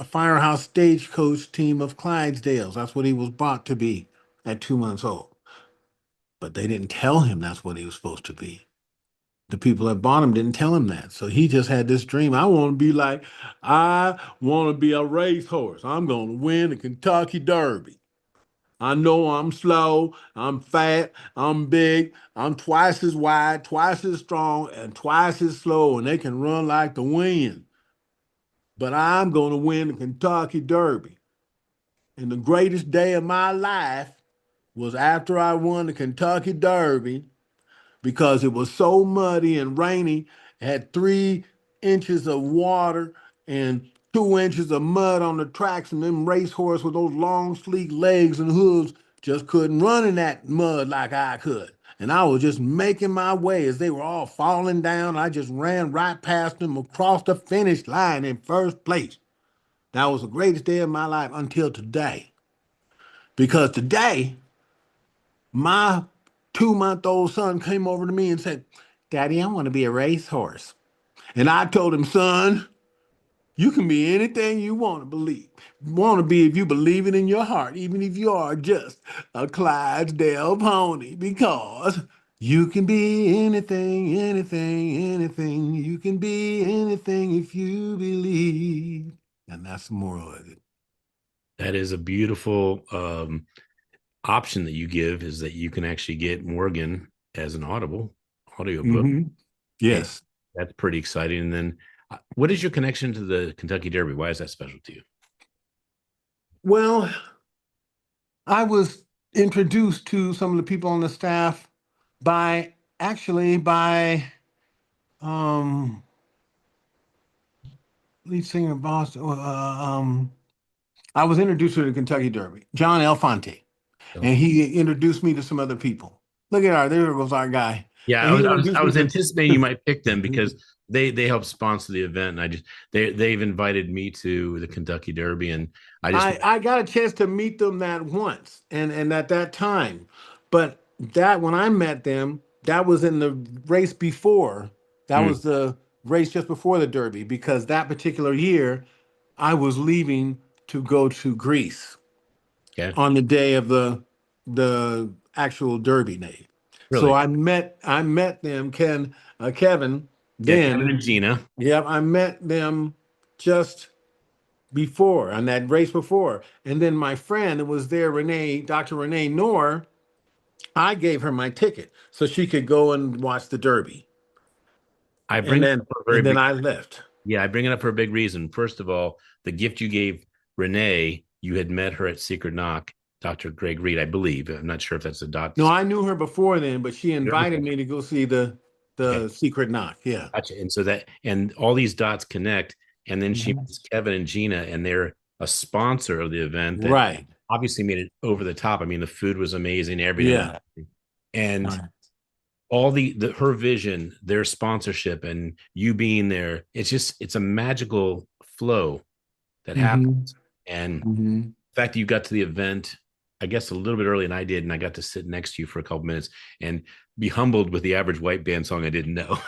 firehouse stagecoach team of Clydesdales. That's what he was bought to be at 2 months old. But they didn't tell him that's what he was supposed to be. The people that bought him didn't tell him that. So he just had this dream. I want to be a racehorse. I'm going to win the Kentucky Derby. I know I'm slow, I'm fat, I'm big, I'm twice as wide, twice as strong, and twice as slow, and they can run like the wind. But I'm going to win the Kentucky Derby. And the greatest day of my life was after I won the Kentucky Derby because it was so muddy and rainy. It had 3 inches of water and 2 inches of mud on the tracks, and them racehorse with those long, sleek legs and hooves just couldn't run in that mud like I could. And I was just making my way as they were all falling down. I just ran right past them across the finish line in first place. That was the greatest day of my life until today. Because today, my 2-month-old son came over to me and said, Daddy, I want to be a racehorse. And I told him, son, you can be anything you want to believe. Want to be if you believe it in your heart, even if you are just a Clydesdale pony, because you can be anything, anything, anything. You can be anything if you believe. And that's the moral of it. That is a beautiful option that you give, is that you can actually get Morgan as an audiobook. Yes. And that's pretty exciting. And then what is your connection to the Kentucky Derby? Why is that special to you? Well, I was introduced to some of the people on the staff by lead singer boss. I was introduced to the Kentucky Derby, John Elfonte, and he introduced me to some other people. There goes our guy. Yeah, I was anticipating you might pick them because they help sponsor the event, and they've invited me to the Kentucky Derby, and I got a chance to meet them that once and at that time, but that when I met them, that was in the race before. That was the race just before the Derby, because that particular year I was leaving to go to Greece on the day of the actual Derby day. Really? So I met them, Kevin, then Kevin and Gina. Yep, I met them just before on that race before, and then my friend that was there, Dr. Renee Knorr, I gave her my ticket so she could go and watch the Derby. I left. Yeah, I bring it up for a big reason. First of all, the gift you gave Renee, you had met her at Secret Knock, Dr. Greg Reed, I believe. I'm not sure if that's a doctor. No, I knew her before then, but she invited me to go see the Secret Knock. Yeah. Gotcha. And all these dots connect. And then she meets Kevin and Gina, and they're a sponsor of the event. Right. Obviously made it over the top. I mean, the food was amazing, everything. Yeah. And all her vision, their sponsorship, and you being there, it's a magical flow that happens. And the fact that you got to the event, I guess, a little bit early, and I did, and I got to sit next to you for a couple minutes and be humbled with the average white band song I didn't know.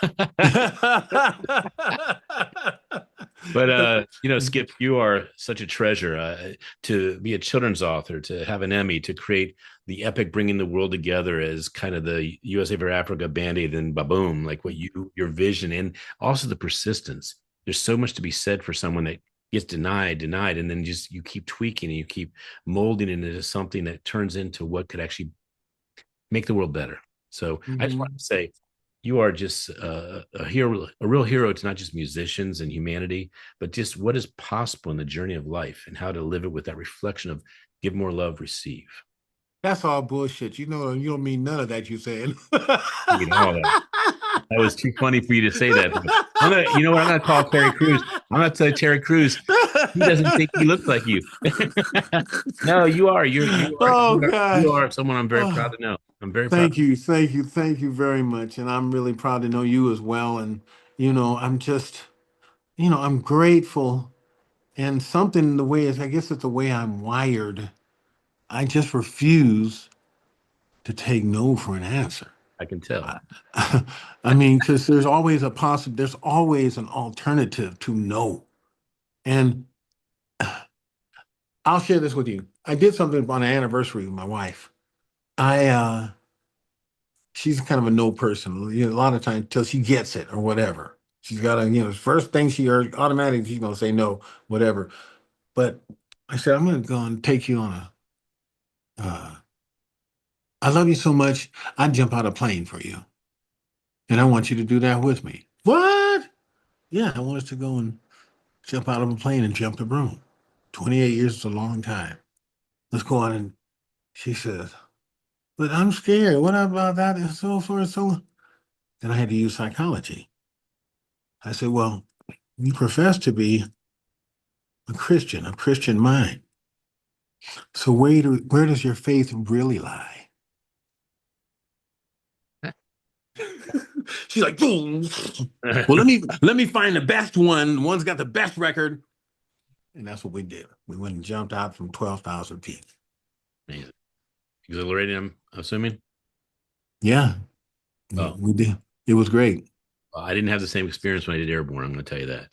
But Skip, you are such a treasure. To be a children's author, to have an Emmy, to create the epic Bringing the World Together as kind of the USA for Africa Band-Aid and ba-boom, like your vision, and also the persistence. There's so much to be said for someone that gets denied, and then just you keep tweaking and you keep molding it into something that turns into what could actually make the world better. So I just want to say you are just a hero, a real hero to not just musicians and humanity, but just what is possible in the journey of life and how to live it with that reflection of give more love, receive. That's all bullshit. You know, you don't mean none of that you said. You know all that. That was too funny for you to say that. You know what? I'm gonna call Terry Crews. I'm gonna tell Terry Crews he doesn't think he looks like you. No, you are. Oh You gosh. are someone I'm very proud Oh, to know. I'm very proud. thank you, thank you, thank you very much. And I'm really proud to know you as well. And I'm just, I'm grateful. And something in the way is, I guess it's the way I'm wired. I just refuse to take no for an answer. I can tell. I, I mean, because there's always an alternative to no. And I'll share this with you. I did something on an anniversary with my wife. I She's kind of a no person. A lot of times till she gets it or whatever. She's got to, first thing she heard, automatically she's gonna say no, whatever. But I said, I'm gonna go and take you on uh, I love you so much, I'd jump out a plane for you. And I want you to do that with me. What? Yeah, I want us to go and jump out of a plane and jump the broom. 28 years is a long time. Let's go on. And she says, but I'm scared. What about that? And so forth. So then I had to use psychology. I said, well, you profess to be a Christian, a Christian mind. So where does your faith really lie? She's like, boom. Well, let me find the best one. One's got the best record. And that's what we did. We went and jumped out from 12,000 feet. Amazing. Exhilarating, I'm assuming. Yeah, Oh, we did. It was great. I didn't have the same experience when I did Airborne. I'm going to tell you that.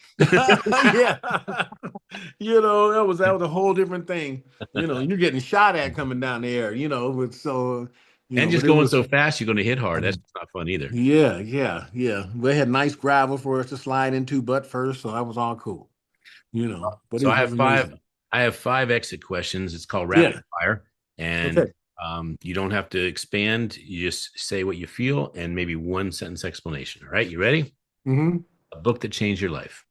Yeah, that was a whole different thing. You're getting shot at coming down the air. With so, And just but it going was. so fast, you're going to hit hard. That's not fun either. Yeah, yeah, yeah. We had nice gravel for us to slide into, butt first, so that was all cool. But So it was amazing. I have five exit questions. It's called rapid Yeah. fire, and Okay. you don't have to expand. You just say what you feel and maybe one sentence explanation. All right, you ready? Mm-hmm. A book that changed your life.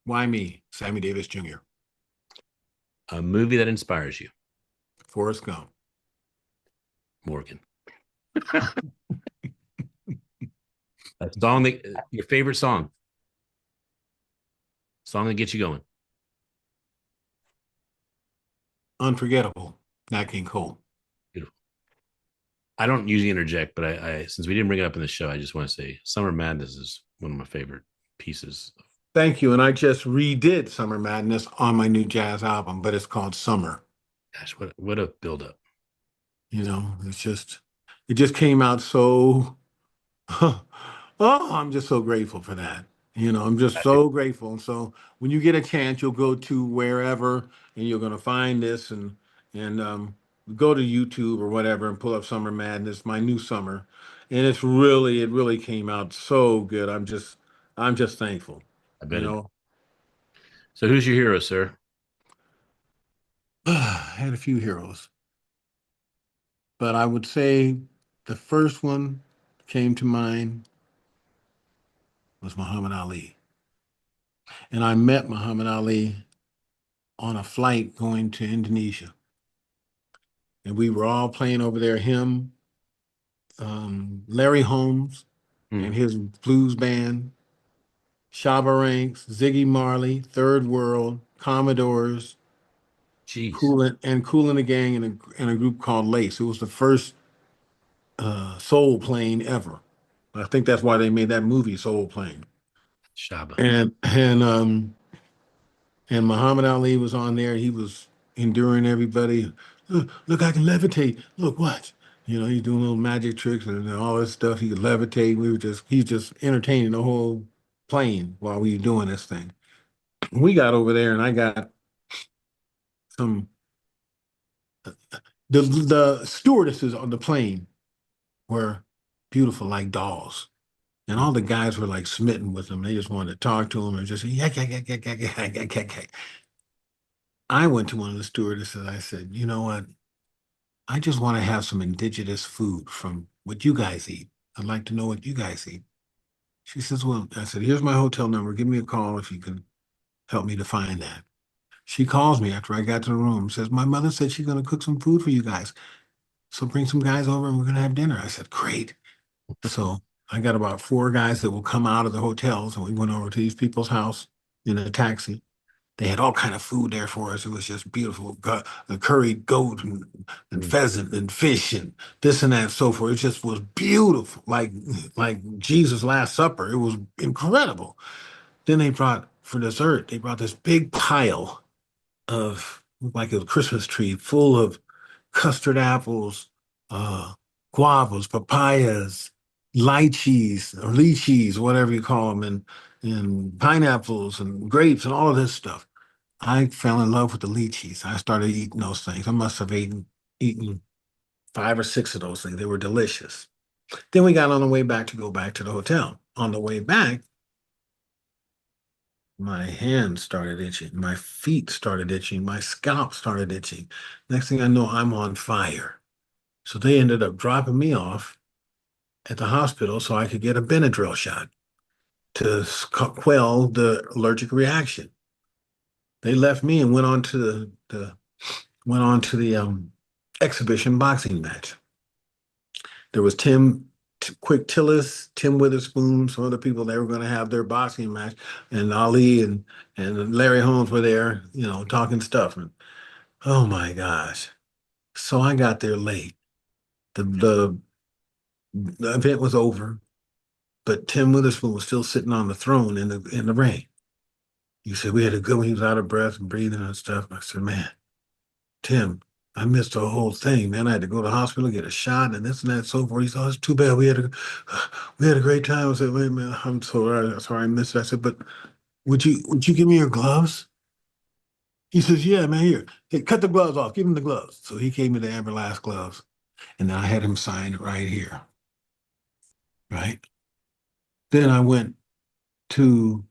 Why me? Sammy Davis Jr. A movie that inspires you. Forrest Gump. Morgan. A song that your favorite song. Song that gets you going. Unforgettable. Nat King Cole. Beautiful. I don't usually interject, but I since we didn't bring it up in the show, I just want to say Summer Madness is one of my favorite pieces. Thank you. And I just redid Summer Madness on my new jazz album, but it's called Summer. Gosh, what a build up. It just came out so, oh, I'm just so grateful for that. I'm just so grateful. And so when you get a chance, you'll go to wherever and you're going to find this and go to YouTube or whatever and pull up Summer Madness, my new summer. And it really came out so good. I'm just thankful, I you bet it. know. So who's your hero, sir? I had a few heroes, but I would say the first one came to mind was Muhammad Ali. And I met Muhammad Ali on a flight going to Indonesia. And we were all playing over there, him, Larry Holmes and his blues band, Shabba Ranks, Ziggy Marley, Third World, Commodores, Jeez. Kool and the Gang, and a group called Lace. It was the first soul plane ever. I think that's why they made that movie, Soul Plane. Shaba. And Muhammad Ali was on there. He was enduring everybody. Look, I can levitate. Look, watch. He's doing little magic tricks and all this stuff. He could levitate. He's just entertaining the whole plane while we were doing this thing. We got over there and I got some, the stewardesses on the plane were beautiful like dolls. And all the guys were like smitten with him. They just wanted to talk to him and just yak, yak, yak, yak, yak, yak, yak, yak, yak. I went to one of the stewardesses. I said, you know what? I just want to have some indigenous food from what you guys eat. I'd like to know what you guys eat. She says, well, I said, here's my hotel number. Give me a call if you can help me to find that. She calls me after I got to the room, says, my mother said she's going to cook some food for you guys. So bring some guys over and we're going to have dinner. I said, great. So I got about 4 guys that will come out of the hotels, and we went over to these people's house in a taxi. They had all kind of food there for us. It was just beautiful. The curried goat and Mm. pheasant and fish and this and that and so forth. It just was beautiful, like Jesus' Last Supper. It was incredible. Then they brought for dessert. They brought this big pile of like a Christmas tree full of custard apples, uh, guavas, papayas, lychees, whatever you call them, and pineapples and grapes and all of this stuff. I fell in love with the lychees. I started eating those things. I must have eaten 5 or 6 of those things. They were delicious. Then we got on the way back to go back to the hotel. On the way back, my hands started itching, my feet started itching, my scalp started itching. Next thing I know, I'm on fire. So they ended up dropping me off at the hospital so I could get a Benadryl shot to quell the allergic reaction. They left me and went on to the exhibition boxing match. There was Quick Tillis, Tim Witherspoon, some other people. They were going to have their boxing match, and Ali and Larry Holmes were there, talking stuff. And oh my gosh! So I got there late. The event was over, but Tim Witherspoon was still sitting on the throne in the ring. He said we had a good one. He was out of breath and breathing and stuff. I said, man, Tim, I missed the whole thing, man. I had to go to the hospital, get a shot, and this and that, and so forth. He said, oh, it's too bad. We had a great time. I said, wait, man, I'm sorry I missed it. I said, but would you give me your gloves? He says, yeah, man, here. Hey, cut the gloves off. Give him the gloves. So he gave me the Everlast gloves, and then I had him sign it right here, right? Then I went to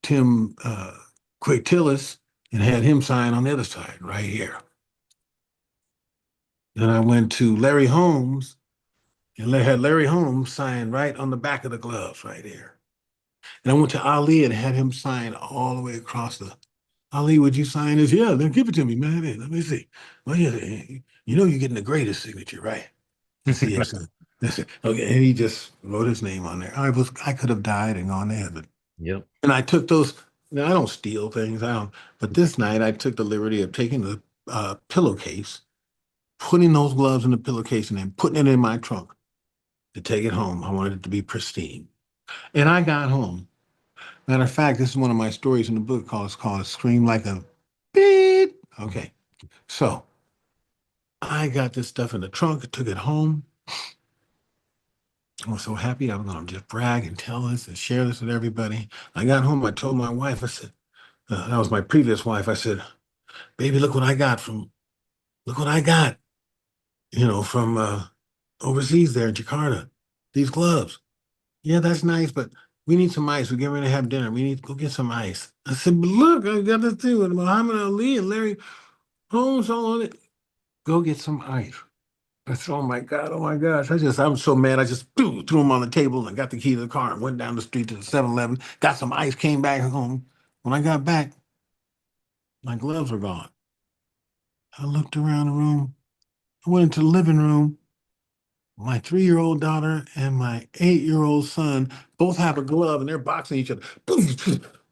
Tim Quick Tillis and had him sign on the other side, right here. Then I went to Larry Holmes and had Larry Holmes sign right on the back of the gloves right here. And I went to Ali and had him sign all the way across the. Ali, would you sign this? Yeah, then give it to me, man. Hey, let me see. Well, yeah, you're getting the greatest signature, right? I said, yes, sir. Okay, and he just wrote his name on there. I could have died and gone to heaven. Yep. And I took those. Now I don't steal things. I don't. But this night I took the liberty of taking the pillowcase, putting those gloves in the pillowcase, and then putting it in my trunk to take it home. I wanted it to be pristine. And I got home. Matter of fact, this is one of my stories in the book called Scream Like a Beat. Okay. So I got this stuff in the trunk, took it home. I was so happy. I was going to just brag and tell this and share this with everybody. I got home. I told my wife, I said, that was my previous wife. I said, baby, look what I got from overseas there in Jakarta. These gloves. Yeah, that's nice, but we need some ice. We're getting ready to have dinner. We need to go get some ice. I said, but look, I got this thing with Muhammad Ali and Larry Holmes on it. Go get some ice. I said, oh my God, oh my gosh. I'm so mad. I just threw them on the table and got the key to the car and went down the street to the 7-Eleven, got some ice, came back home. When I got back, my gloves were gone. I looked around the room. I went into the living room. My 3-year-old daughter and my 8-year-old son both have a glove and they're boxing each other. Boom,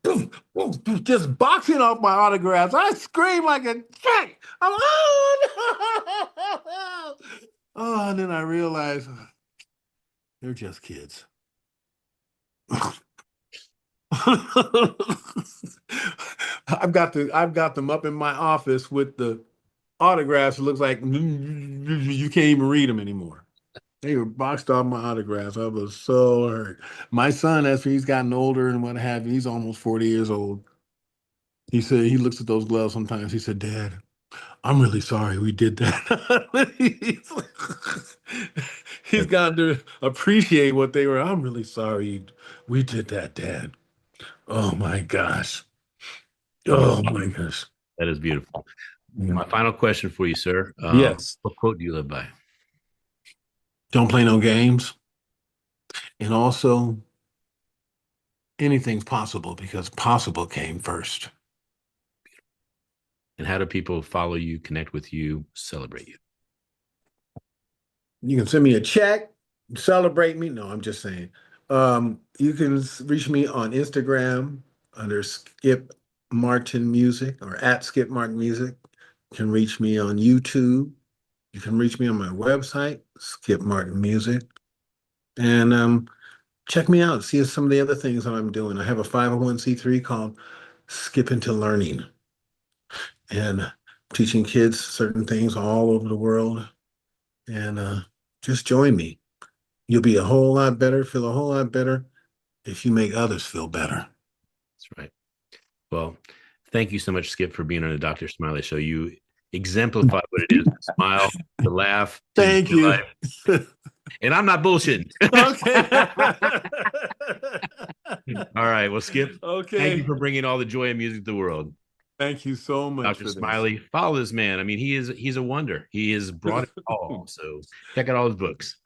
boom, boom, boom, just boxing off my autographs. I scream like a jack. I'm, oh, no. Oh, and then I realized they're just kids. I've got them up in my office with the autographs. It looks like you can't even read them anymore. They were boxed off my autographs. I was so hurt. My son, as he's gotten older and what have you, he's almost 40 years old. He said he looks at those gloves sometimes. He said, Dad, I'm really sorry we did that. He's gotten to appreciate what they were. I'm really sorry we did that, Dad. Oh my gosh. Oh my gosh. That is beautiful. My final question for you, sir. Yes. What quote do you live by? Don't play no games. And also, anything's possible because possible came first. And how do people follow you, connect with you, celebrate you? You can send me a check, celebrate me. No, I'm just saying. You can reach me on Instagram under Skip Martin Music or at Skip Martin Music. You can reach me on YouTube. You can reach me on my website, Skip Martin Music. And check me out. See some of the other things that I'm doing. I have a 501c3 called Skip Into Learning. And teaching kids certain things all over the world. And just join me. You'll be a whole lot better, feel a whole lot better if you make others feel better. That's right. Well, thank you so much, Skip, for being on the Dr. Smiley Show. You exemplify what it is to smile, to laugh. To Thank you. Life. And I'm not bullshitting. Okay. All right. Well, Skip, Okay. thank you for bringing all the joy and music to the world. Thank you so much. Dr. Smiley, follow this man. I mean, he's a wonder. He has brought it all. So check out all his books.